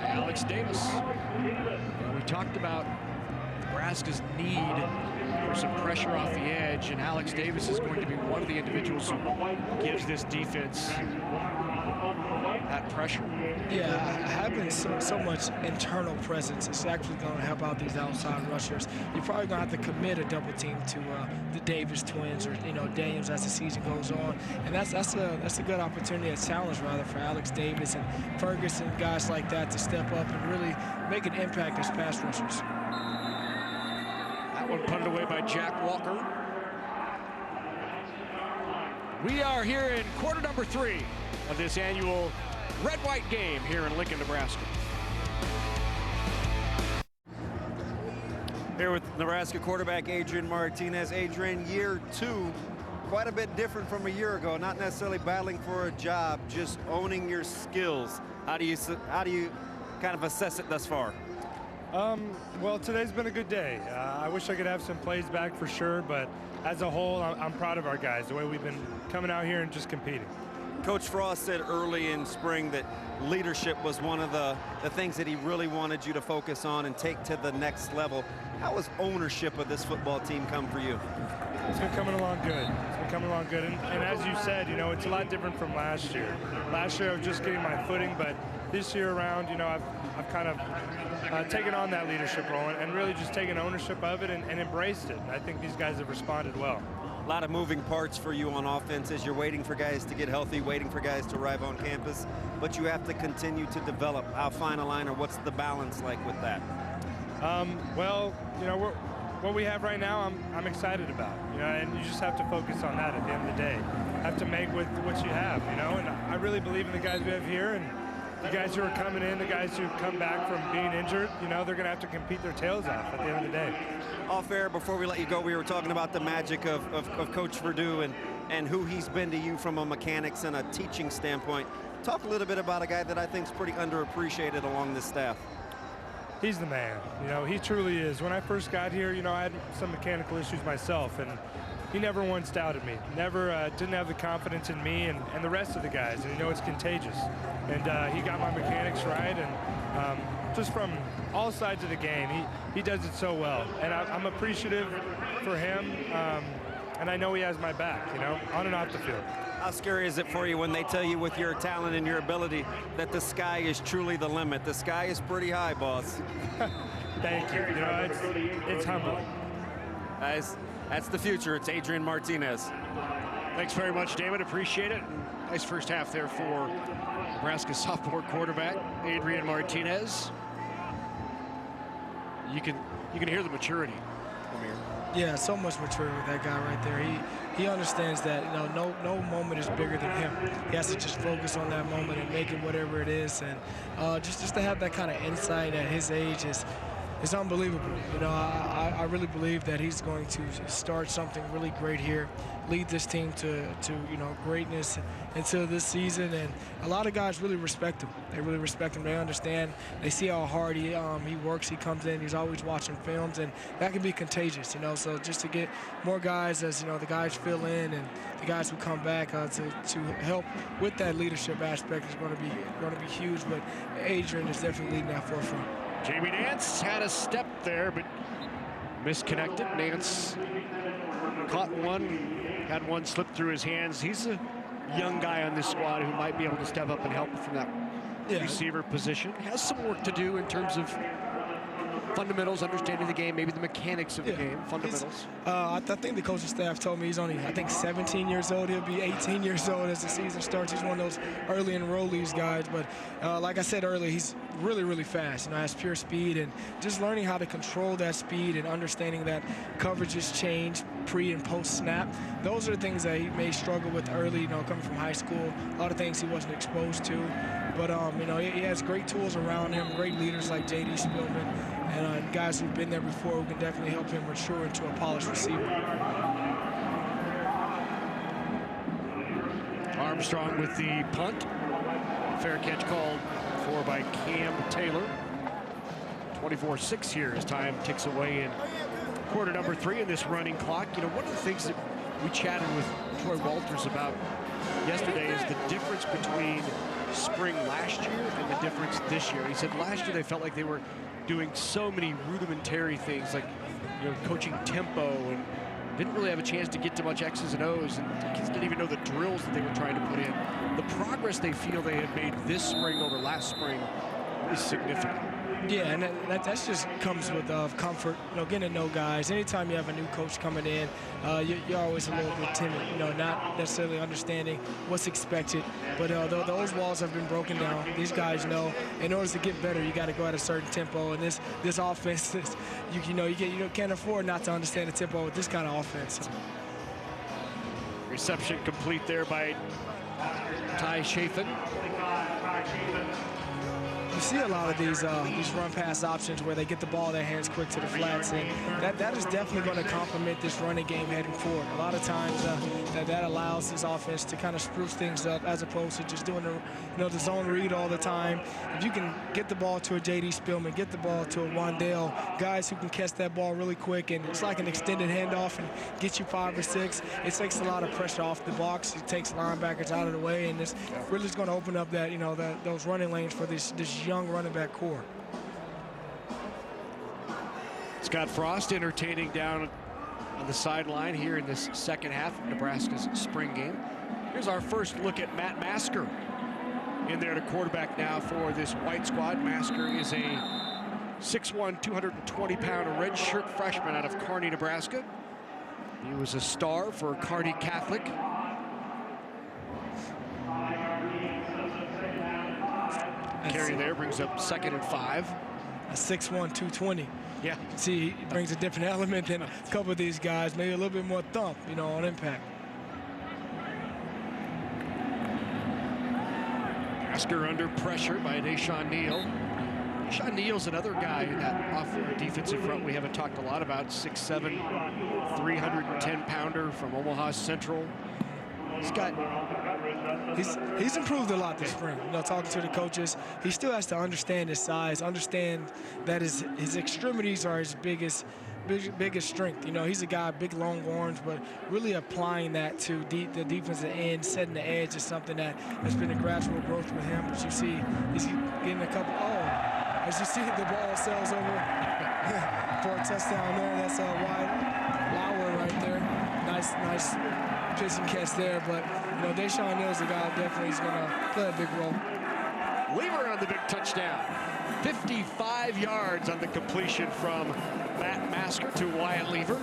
Alex Davis. We talked about Nebraska's need for some pressure off the edge, and Alex Davis is going to be one of the individuals who gives this defense that pressure. Yeah, having so much internal presence is actually going to help out these outside rushers. You're probably going to have to commit a double team to the Davis twins or Daniels as the season goes on, and that's a good opportunity, a challenge rather, for Alex Davis and Ferguson, guys like that, to step up and really make an impact as pass rushers. That one punted away by Jack Walker. We are here in quarter number 3 of this annual red-white game here in Lincoln, Nebraska. Here with Nebraska quarterback Adrian Martinez. Adrian, year 2, quite a bit different from a year ago. Not necessarily battling for a job, just owning your skills. How do you kind of assess it thus far? Well, today's been a good day. I wish I could have some plays back for sure, but as a whole, I'm proud of our guys, the way we've been coming out here and just competing. Coach Frost said early in spring that leadership was one of the things that he really wanted you to focus on and take to the next level. How has ownership of this football team come for you? It's been coming along good. It's been coming along good. And as you said, it's a lot different from last year. Last year I was just getting my footing, but this year around, I've kind of taken on that leadership role and really just taken ownership of it and embraced it. I think these guys have responded well. A lot of moving parts for you on offense as you're waiting for guys to get healthy, waiting for guys to arrive on campus, but you have to continue to develop. How fine a line, or what's the balance like with that? Well, what we have right now, I'm excited about, and you just have to focus on that at the end of the day. Have to make with what you have, and I really believe in the guys we have here, and the guys who are coming in, the guys who come back from being injured, they're going to have to compete their tails off at the end of the day. Off air, before we let you go, we were talking about the magic of Coach Verdue and who he's been to you from a mechanics and a teaching standpoint. Talk a little bit about a guy that I think is pretty underappreciated along this staff. He's the man. You know, he truly is. When I first got here, you know, I had some mechanical issues myself, and he never once doubted me. Never didn't have the confidence in me and the rest of the guys. And you know, it's contagious. And he got my mechanics right, and just from all sides of the game, he does it so well. And I'm appreciative for him, and I know he has my back, you know, on and off the field. How scary is it for you when they tell you with your talent and your ability that the sky is truly the limit? The sky is pretty high, boss. Thank you. You know, it's humbling. Guys, that's the future. It's Adrian Martinez. Thanks very much, David. Appreciate it. Nice first half there for Nebraska's sophomore quarterback, Adrian Martinez. You can hear the maturity. Yeah, so much maturity with that guy right there. He understands that, you know, no moment is bigger than him. He has to just focus on that moment and make it whatever it is. And just to have that kind of insight at his age is unbelievable. You know, I really believe that he's going to start something really great here, lead this team to you know, greatness until this season. And a lot of guys really respect him. They really respect him. They understand. They see how hard he works. He comes in. He's always watching films, and that can be contagious. You know, so just to get more guys, as you know, the guys fill in and the guys who come back to help with that leadership aspect is going to be huge. But Adrian is definitely leading that forefront. Jamie Nance had a step there, but misconnected. Nance caught one, had one slip through his hands. He's a young guy on this squad who might be able to step up and help from that receiver position. Has some work to do in terms of fundamentals, understanding the game, maybe the mechanics of the game, fundamentals. I think the coaching staff told me he's only, 17 years old. He'll be 18 years old as the season starts. He's one of those early enrollees guys. But like I said earlier, he's really, really fast. You know, has pure speed, and just learning how to control that speed and understanding that coverages change pre and post snap. Those are the things that he may struggle with early, you know, coming from high school. A lot of things he wasn't exposed to. But, you know, he has great tools around him, great leaders like J.D. Spielman, and guys who've been there before who can definitely help him mature into a polished receiver. Armstrong with the punt. Fair catch called for by Cam Taylor. 24-6 here as time ticks away in quarter number 3 in this running clock. You know, one of the things that we chatted with Troy Walters about yesterday is the difference between spring last year and the difference this year. He said last year they felt like they were doing so many rudimentary things, like, you know, coaching tempo, and didn't really have a chance to get to much X's and O's, and kids didn't even know the drills that they were trying to put in. The progress they feel they have made this spring over last spring is significant. Yeah, and that just comes with comfort, you know, getting to know guys. Anytime you have a new coach coming in, you're always a little bit timid, you know, not necessarily understanding what's expected. But those walls have been broken down. These guys know in order to get better, you got to go at a certain tempo. And this offense, you can't afford not to understand the tempo with this kind of offense. Reception complete there by Ty Chafin. You see a lot of these run-pass options where they get the ball in their hands quick to the flats, and that is definitely going to complement this running game heading forward. A lot of times that allows this offense to kind of spruce things up as opposed to just doing the zone read all the time. If you can get the ball to a J.D. Spielman, get the ball to a Wan'Dale, guys who can catch that ball really quick, and it's like an extended handoff and get you 5 or 6. It takes a lot of pressure off the box. It takes linebackers out of the way, and it's really going to open up that, those running lanes for this young running back core. Scott Frost entertaining down on the sideline here in this second half of Nebraska's spring game. Here's our first look at Matt Masker in there to quarterback now for this white squad. Masker is a 6'1", 220-pound redshirt freshman out of Kearney, Nebraska. He was a star for Kearney Catholic. Carry there brings up 2nd and 5. A 6'1", 220. Yeah. See, he brings a different element than a couple of these guys. Maybe a little bit more thump, on impact. Masker under pressure by Deshaun Neal. Deshaun Neal's another guy in that off defensive front we haven't talked a lot about. 6'7", 310-pounder from Omaha Central. He's got he's improved a lot this spring. You know, talking to the coaches, he still has to understand his size, understand that his extremities are his biggest strength. You know, he's a guy, big long arms, but really applying that to the defensive end, setting the edge is something that has been a gradual growth with him. But you see, he's getting a couple. As you see, the ball sails over for a touchdown there. That's a wide Lauer right there. Nice pitch and catch there. But you know, Deshaun Neal's a guy definitely is going to play a big role. Lever on the big touchdown. 55 yards on the completion from Matt Masker to Wyatt Lever.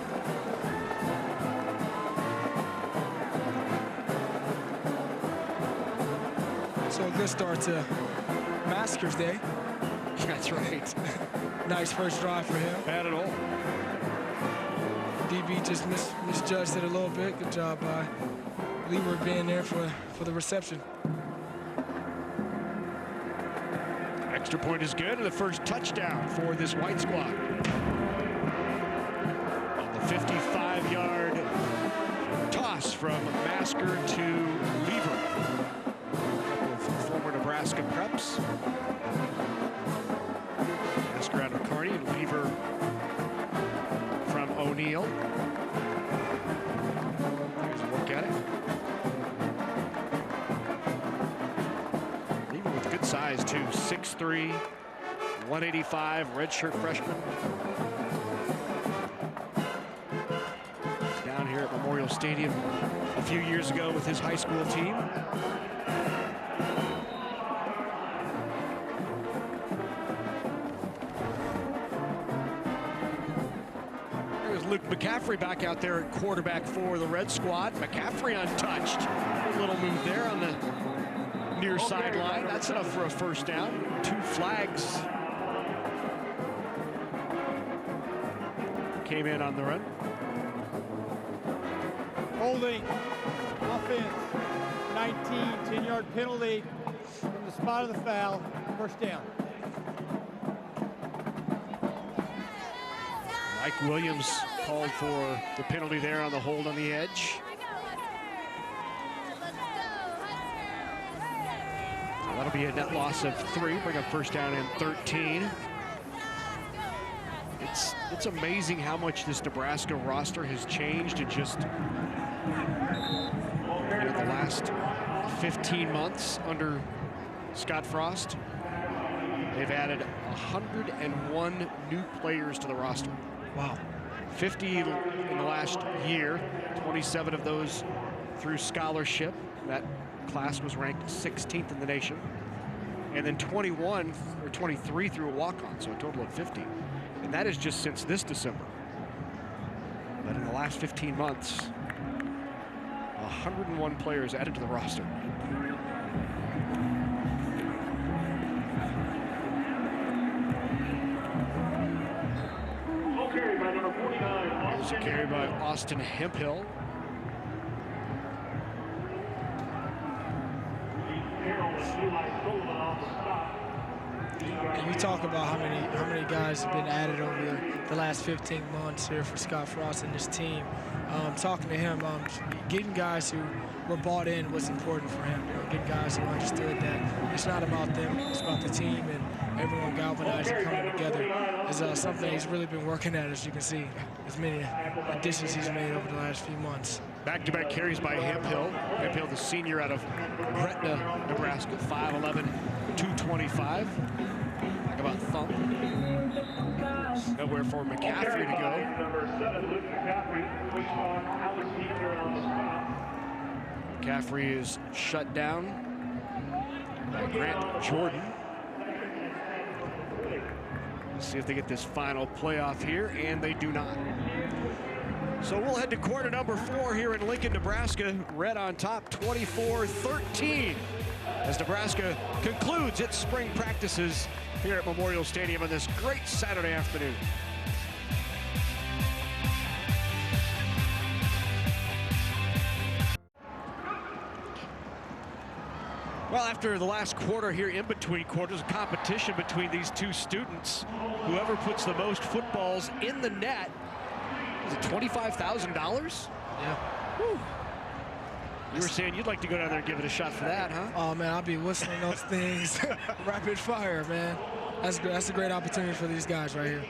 So a good start to Masker's day. That's right. Nice first drive for him. Bad at all. DB just misjudged it a little bit. Good job by Lever being there for the reception. Extra point is good, and the first touchdown for this white squad. On the 55-yard toss from Masker to Lever. A couple of former Nebraska preps. Masker out of Kearney and Lever from O'Neill. Here's a look at it. Lever with good size too, 6'3", 185, redshirt freshman. Down here at Memorial Stadium a few years ago with his high school team. Luke McCaffrey back out there at quarterback for the Red Squad. McCaffrey untouched. A little move there on the near sideline. That's enough for a first down. 2 flags came in on the run. Holding, offense, 19, 10-yard penalty from the spot of the foul, first down. Mike Williams called for the penalty there on the hold on the edge. So that'll be a net loss of 3, bring up first down and 13. It's amazing how much this Nebraska roster has changed in just the last 15 months under Scott Frost. They've added 101 new players to the roster. Wow. 50 in the last year, 27 of those through scholarship. That class was ranked 16th in the nation. And then 21 or 23 through a walk-on, so a total of 50. And that is just since this December. But in the last 15 months, 101 players added to the roster. There's a carry by Austin Hemphill. And you talk about how many guys have been added over the last 15 months here for Scott Frost and his team. Talking to him, getting guys who were bought in was important for him. You know, getting guys who understood that it's not about them, it's about the team, and everyone galvanized and coming together is something he's really been working at, as you can see, as many additions he's made over the last few months. Back-to-back carries by Hemphill. Hemphill, the senior out of Gretna, Nebraska, 5'11", 225. Talk about thump. Nowhere for McCaffrey to go. McCaffrey is shut down by Grant Jordan. Let's see if they get this final playoff here, and they do not. So we'll head to quarter number 4 here in Lincoln, Nebraska. Red on top, 24-13, as Nebraska concludes its spring practices here at Memorial Stadium on this great Saturday afternoon. Well, after the last quarter here, in between quarters, a competition between these two students. Whoever puts the most footballs in the net, is it $25,000? Yeah. Whew. You were saying you'd like to go down there and give it a shot for that, huh? Oh, man, I'll be whistling those things. Rapid fire, man. That's a great opportunity for these guys right here.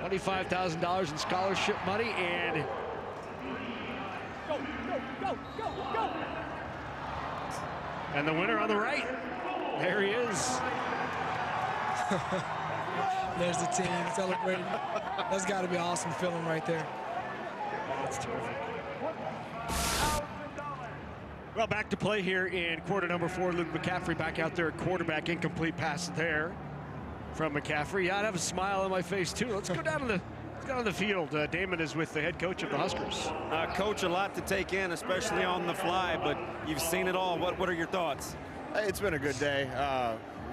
$25,000 in scholarship money, and go. And the winner on the right. There he is. There's the team celebrating. That's got to be an awesome feeling right there. That's terrific. Well, back to play here in quarter number 4. Luke McCaffrey back out there at quarterback. Incomplete pass there from McCaffrey. Yeah, I'd have a smile on my face, too. Let's go down to the field. Damon is with the head coach of the Huskers. Coach, a lot to take in, especially on the fly, but you've seen it all. What are your thoughts? It's been a good day.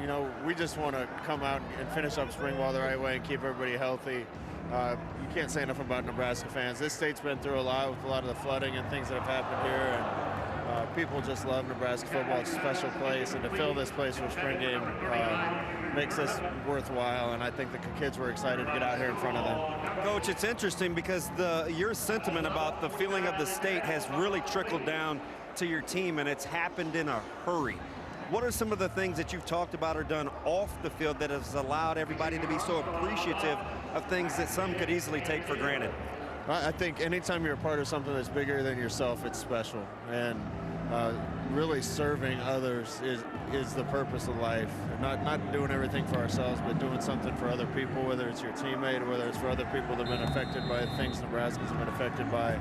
You know, we just want to come out and finish up spring ball the right way and keep everybody healthy. You can't say enough about Nebraska fans. This state's been through a lot with a lot of the flooding and things that have happened here, and people just love Nebraska football. It's a special place, and to fill this place for a spring game makes this worthwhile, and I think the kids were excited to get out here in front of them. Coach, it's interesting because your sentiment about the feeling of the state has really trickled down to your team, and it's happened in a hurry. What are some of the things that you've talked about or done off the field that has allowed everybody to be so appreciative of things that some could easily take for granted? I think anytime you're a part of something that's bigger than yourself, it's special. And really serving others is the purpose of life. Not doing everything for ourselves, but doing something for other people, whether it's your teammate or whether it's for other people that have been affected by the things Nebraska's been affected by.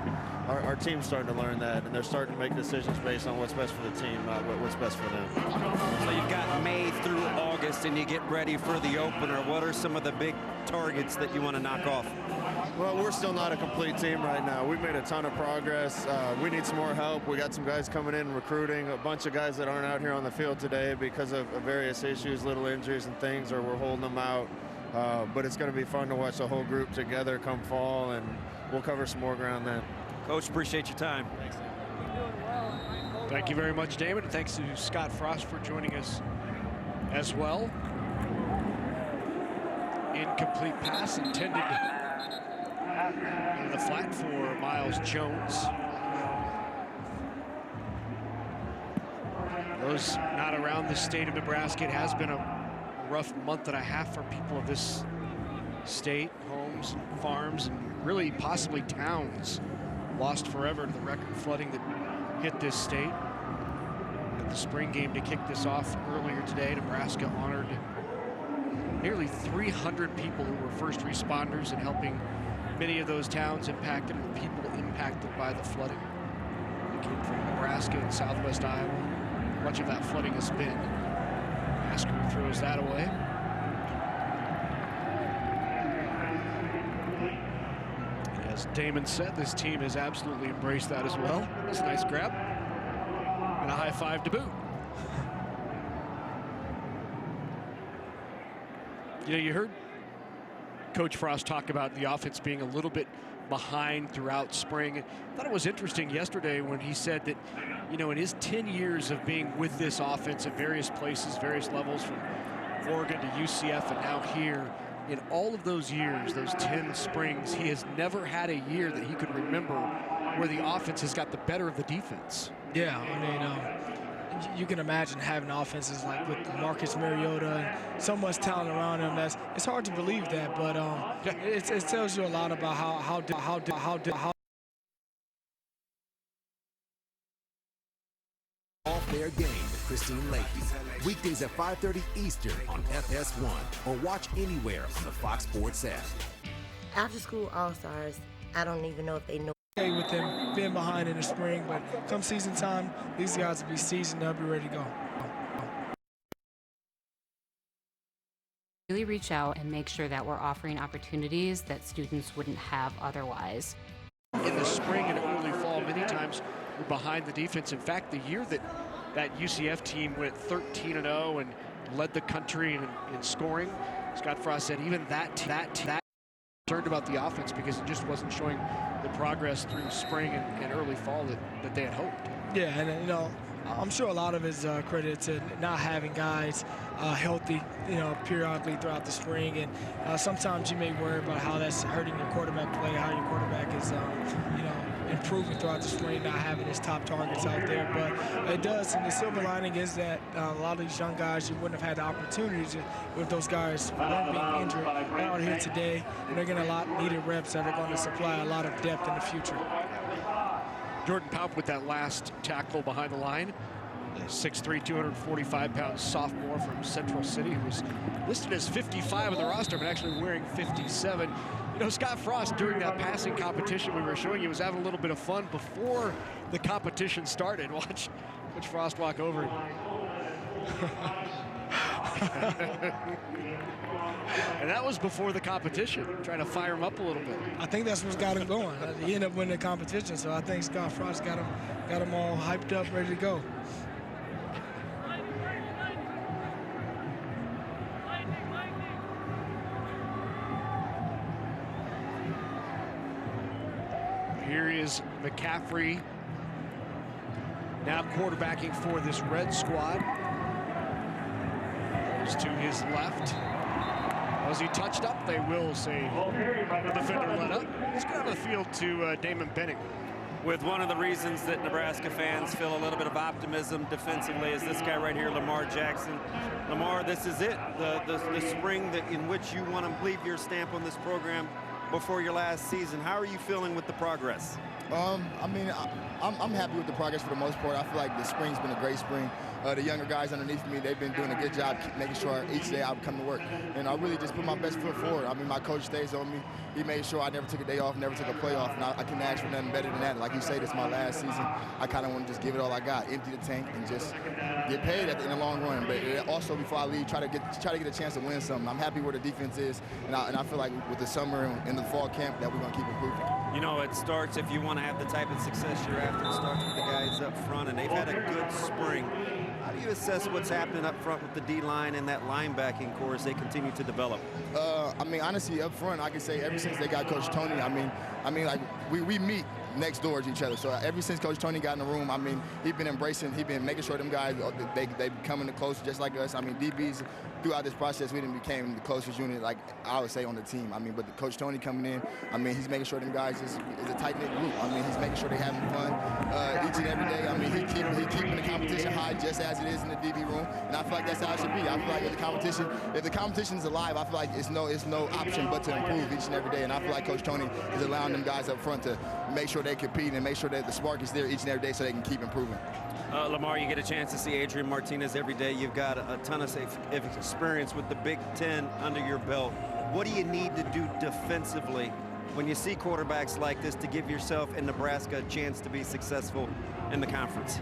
Our team's starting to learn that, and they're starting to make decisions based on what's best for the team, not what's best for them. So you've got May through August, and you get ready for the opener. What are some of the big targets that you want to knock off? Well, we're still not a complete team right now. We've made a ton of progress. We need some more help. We got some guys coming in recruiting, a bunch of guys that aren't out here on the field today because of various issues, little injuries and things, or we're holding them out. But it's going to be fun to watch the whole group together come fall, and we'll cover some more ground then. Coach, appreciate your time. Thanks. Thank you very much, Damon. Thanks to Scott Frost for joining us as well. Incomplete pass intended in the flat for Miles Jones. Those not around the state of Nebraska, it has been a rough month and a half for people of this state. Homes, farms, and really possibly towns lost forever to the record flooding that hit this state. At the spring game to kick this off earlier today, Nebraska honored nearly 300 people who were first responders and helping many of those towns impacted and people impacted by the flooding. They came from Nebraska and southwest Iowa. Much of that flooding has been. Askew throws that away. As Damon said, this team has absolutely embraced that as well. It's a nice grab and a high five to boot. You know, you heard Coach Frost talk about the offense being a little bit behind throughout spring. I thought it was interesting yesterday when he said that, you know, in his 10 years of being with this offense at various places, various levels, from Oregon to UCF and now here, in all of those years, those 10 springs, he has never had a year that he could remember where the offense has got the better of the defense. Yeah, I mean, you can imagine having offenses like with Marcus Mariota and so much talent around him. It's hard to believe that, but it tells you a lot about how All Fair Game with Christine Lakey. Weekdays at 5:30 Eastern on FS1 or watch anywhere on the Fox Sports app. After school All-Stars, I don't even know if they know. With them being behind in the spring, but come season time, these guys will be seasoned, they'll be ready to go. Really reach out and make sure that we're offering opportunities that students wouldn't have otherwise. In the spring and early fall, many times we're behind the defense. In fact, the year that UCF team went 13-0 and led the country in scoring, Scott Frost said even that concerned about the offense because it just wasn't showing the progress through spring and early fall that they had hoped. Yeah, and you know, I'm sure a lot of it is credit to not having guys healthy, you know, periodically throughout the spring, and sometimes you may worry about how that's hurting your quarterback play, how your quarterback is, you know, improving throughout the spring, not having his top targets out there. But it does, and the silver lining is that a lot of these young guys, you wouldn't have had the opportunity if those guys weren't being injured. They're out here today, and they're getting a lot needed reps that are going to supply a lot of depth in the future. Jordan Paup with that last tackle behind the line. 6'3", 245-pound sophomore from Central City, who was listed as 55 on the roster, but actually wearing 57. You know, Scott Frost, during that passing competition we were showing you, was having a little bit of fun before the competition started. Watch Frost walk over. And that was before the competition, trying to fire him up a little bit. I think that's what's got him going. He ended up winning the competition, so I think Scott Frost got him all hyped up, ready to go. Here is McCaffrey, now quarterbacking for this red squad. Goes to his left. Was he touched up? They will say the defender let up. Let's go out of the field to Damon Benning. With one of the reasons that Nebraska fans feel a little bit of optimism defensively is this guy right here, Lamar Jackson. Lamar, this is it, the spring in which you want to leave your stamp on this program before your last season. How are you feeling with the progress? I mean, I'm happy with the progress for the most part. I feel like the spring's been a great spring. The younger guys underneath me, they've been doing a good job making sure each day I come to work. And I really just put my best foot forward. I mean, my coach stays on me. He made sure I never took a day off, never took a play off. And I couldn't ask for nothing better than that. Like you say, this is my last season. I kind of want to just give it all I got, empty the tank, and just get paid in the long run. But also, before I leave, try to get a chance to win something. I'm happy where the defense is, and I feel like with the summer and the fall camp that we're going to keep improving. You know, it starts, if you want to have the type of success you're after, it starts with the guys up front, and they've had a good spring. How do you assess what's happening up front with the D-line and that linebacking core as they continue to develop? I mean, honestly, up front, I can say ever since they got Coach Tony, I mean, like we meet next door to each other. So ever since Coach Tony got in the room, I mean, he's been making sure them guys, they coming closer just like us. I mean, DBs, throughout this process, we became the closest unit, like I would say, on the team. I mean, but the Coach Tony coming in, I mean, he's making sure them guys is a tight-knit group. I mean, he's making sure they're having fun each and every day. I mean, he keeping the competition high just as it is in the DB room, and I feel like that's how it should be. I feel like if the competition is alive, I feel like it's no option but to improve each and every day, and I feel like Coach Tony is allowing them guys up front to make sure they compete and make sure that the spark is there each and every day so they can keep improving. Lamar, you get a chance to see Adrian Martinez every day. You've got a ton of experience with the Big Ten under your belt. What do you need to do defensively when you see quarterbacks like this to give yourself and Nebraska a chance to be successful in the conference?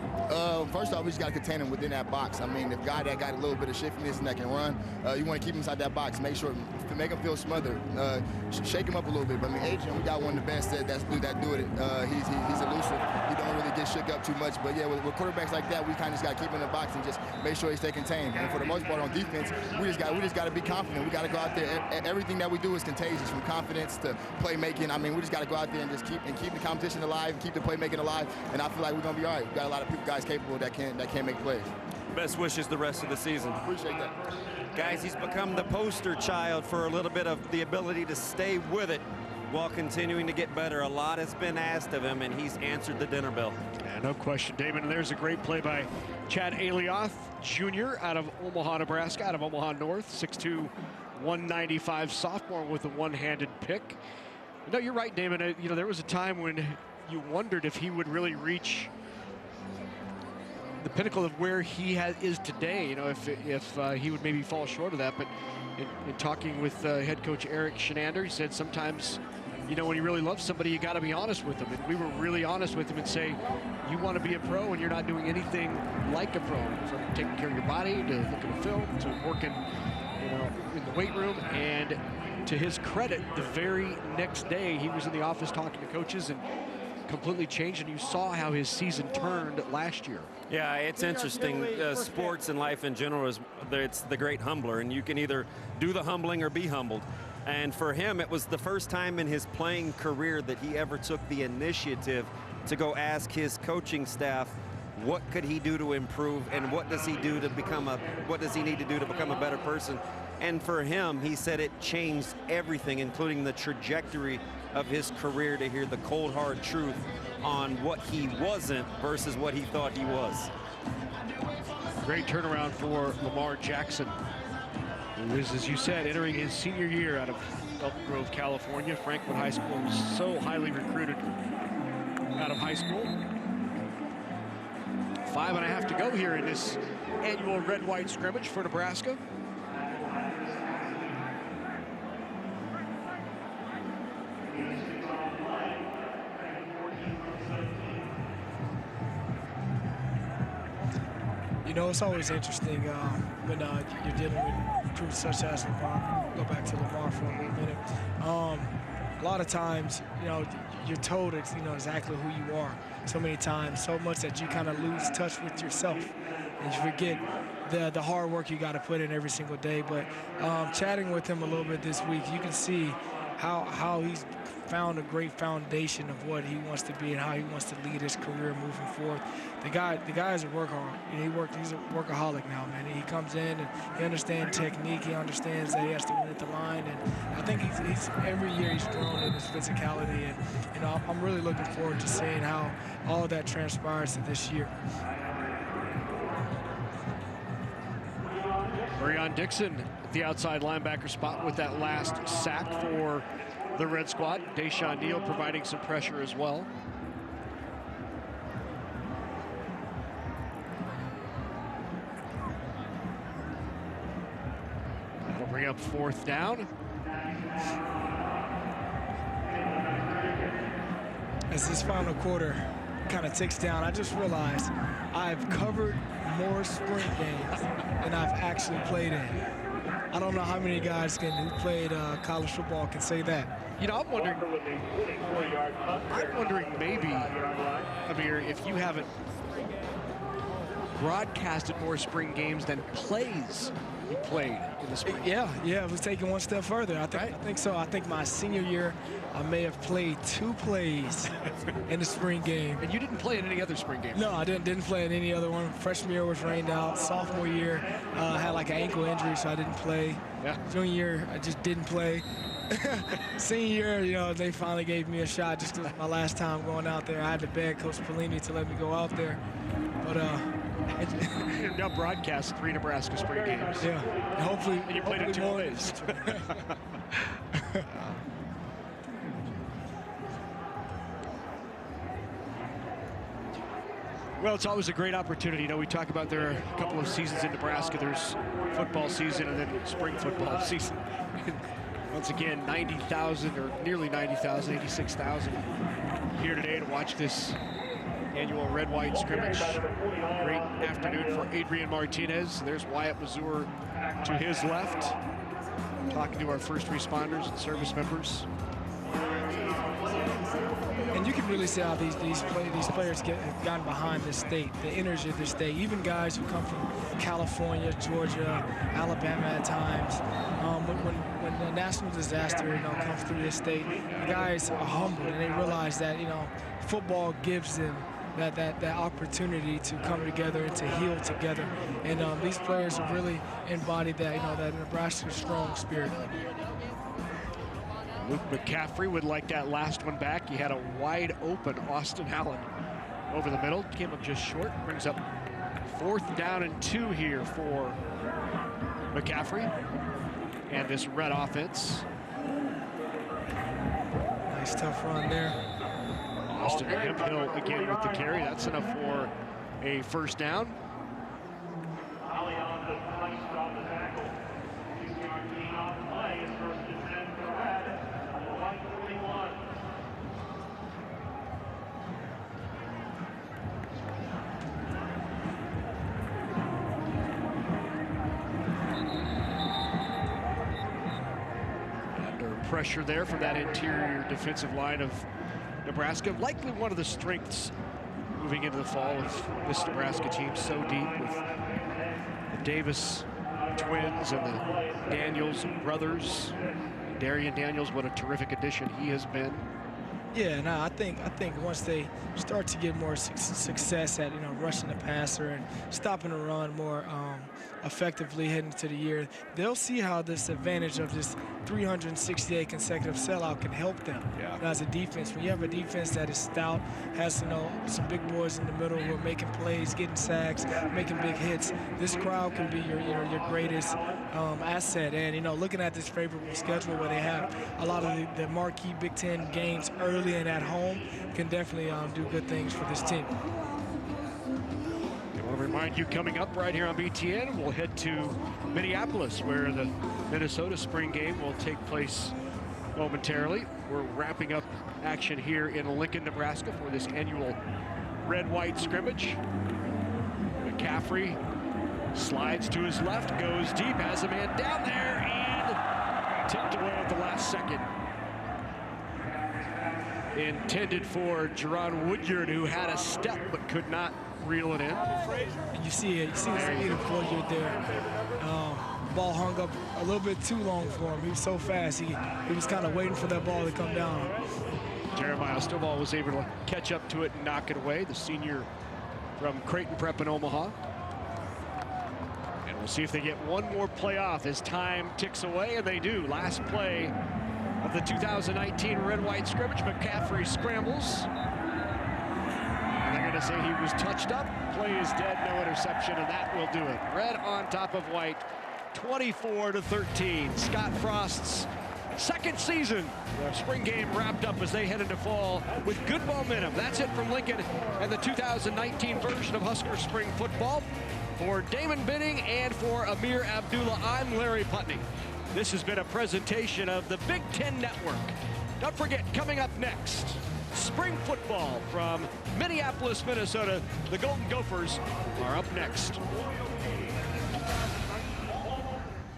First off, we just got to contain him within that box. I mean, the guy that got a little bit of shiftiness and that can run, you want to keep him inside that box. Make sure to make him feel smothered. Shake him up a little bit. But I mean, Adrian, we got one of the best that do it. He's elusive. He don't really get shook up too much. But yeah, with quarterbacks like that, we kind of just got to keep him in the box and just make sure he stay contained. And for the most part on defense, we just got to be confident. We got to go out there. Everything that we do is contagious, from confidence to playmaking. I mean, we just got to go out there and just keep the competition alive, keep the playmaking alive. And I feel like we're gonna be all right. We've got a lot of guys capable that can make plays. Best wishes the rest of the season. Appreciate that. Guys, he's become the poster child for a little bit of the ability to stay with it while continuing to get better. A lot has been asked of him, and he's answered the dinner bell. Yeah, no question, Damon. And there's a great play by Chad Alioth Jr. out of Omaha, Nebraska, out of Omaha North, 6'2", 195 sophomore with a one-handed pick. No, you're right, Damon. You know, there was a time when you wondered if he would really reach the pinnacle of where he is today. You know, if he would maybe fall short of that. But in talking with head coach Eric Shenander, he said sometimes, you know, when you really love somebody, you got to be honest with them. And we were really honest with him and say, you want to be a pro and you're not doing anything like a pro, from taking care of your body to looking at film to working, you know, in the weight room. And to his credit, the very next day he was in the office talking to coaches and completely changed, and you saw how his season turned last year. Yeah, it's interesting. Sports and life in general it's the great humbler, and you can either do the humbling or be humbled. And for him, it was the first time in his playing career that he ever took the initiative to go ask his coaching staff what could he do to improve, and what does he need to do to become a better person. And for him, he said it changed everything, including the trajectory of his career, to hear the cold, hard truth on what he wasn't versus what he thought he was. Great turnaround for Lamar Jackson, who is, as you said, entering his senior year out of Elk Grove, California. Franklin High School was so highly recruited out of high school. 5.5 to go here in this annual red-white scrimmage for Nebraska. You know, it's always interesting when you're dealing with recruits such as Lamar. Go back to Lamar for a little minute. A lot of times, you know, you're told it's, you know, exactly who you are so many times, so much that you kind of lose touch with yourself and you forget the hard work you got to put in every single day. But chatting with him a little bit this week, you can see how he's found a great foundation of what he wants to be and how he wants to lead his career moving forward. The guy is a workhorse. He's a workaholic now, man. He comes in and he understands technique. He understands that he has to win at the line. And I think he's every year he's grown in his physicality. And you know, I'm really looking forward to seeing how all of that transpires to this year. Marion Dixon at the outside linebacker spot with that last sack for the Red Squad. Deshaun Neal providing some pressure as well. That'll bring up 4th down. As this final quarter kind of ticks down, I just realized I've covered more spring games than I've actually played in. I don't know how many guys who played college football can say that. You know, I'm wondering maybe, Amir, if you haven't broadcasted more spring games than plays you played in the spring. Yeah, it was taking one step further. I think so. I think my senior year, I may have played 2 plays in the spring game. And you didn't play in any other spring game? No, I didn't play in any other one. Freshman year was rained out. Sophomore year, had like an ankle injury, so I didn't play. Yeah. Junior year, I just didn't play. Senior year, you know, they finally gave me a shot just because my last time going out there. I had to beg Coach Pelini to let me go out there. But you've now broadcast 3 Nebraska spring games. Yeah, and hopefully. And you played in 2 plays. Well, it's always a great opportunity. You know, we talk about there are a couple of seasons in Nebraska. There's football season and then spring football season. Once again, 90,000 or nearly 90,000, 86,000 here today to watch this annual red-white scrimmage. Great afternoon for Adrian Martinez. There's Wyatt Mazur to his left, talking to our first responders and service members. And you can really see how these players have gotten behind this state, the energy of this state. Even guys who come from California, Georgia, Alabama at times. When the national disaster, you know, comes through this state, the guys are humbled and they realize that, you know, football gives them that opportunity to come together and to heal together. And these players have really embodied that, you know, that Nebraska strong spirit. Luke McCaffrey would like that last one back. He had a wide open Austin Allen over the middle. Came up just short. Brings up 4th down and 2 here for McCaffrey and this red offense. Nice tough run there. Austin Hemphill again with the carry. That's enough for a 1st down. Pressure there from that interior defensive line of Nebraska. Likely one of the strengths moving into the fall of this Nebraska team, so deep with the Davis twins and the Daniels brothers. Darian Daniels, what a terrific addition he has been. Yeah, no, I think once they start to get more success at rushing the passer and stopping the run more effectively heading into the year, they'll see how this advantage of this 368 consecutive sellout can help them. Yeah. As a defense, when you have a defense that is stout, has some big boys in the middle who are making plays, getting sacks, making big hits, this crowd can be your greatest asset. And looking at this favorable schedule where they have a lot of the marquee Big Ten games early and at home, can definitely do good things for this team. I want to remind you, coming up right here on BTN, we'll head to Minneapolis, where the Minnesota spring game will take place momentarily. We're wrapping up action here in Lincoln, Nebraska for this annual red-white scrimmage. McCaffrey slides to his left, goes deep, has a man down there, and tipped away at the last second. Intended for Jerron Woodyard, who had a step but could not reel it in. You see the speed of Woodyard there. Ball hung up a little bit too long for him. He was so fast. He was kind of waiting for that ball to come down. Jeremiah Stovall was able to catch up to it and knock it away, the senior from Creighton Prep in Omaha. And we'll see if they get one more play off as time ticks away, and they do. Last play of the 2019 red-white scrimmage. McCaffrey scrambles. And they're going to say he was touched up. Play is dead, no interception, and that will do it. Red on top of white, 24-13. Scott Frost's second season. The spring game wrapped up as they head into fall with good momentum. That's it from Lincoln and the 2019 version of Husker spring football. For Damon Binning and for Amir Abdullah, I'm Larry Putney. This has been a presentation of the Big Ten Network. Don't forget, coming up next, spring football from Minneapolis, Minnesota. The Golden Gophers are up next.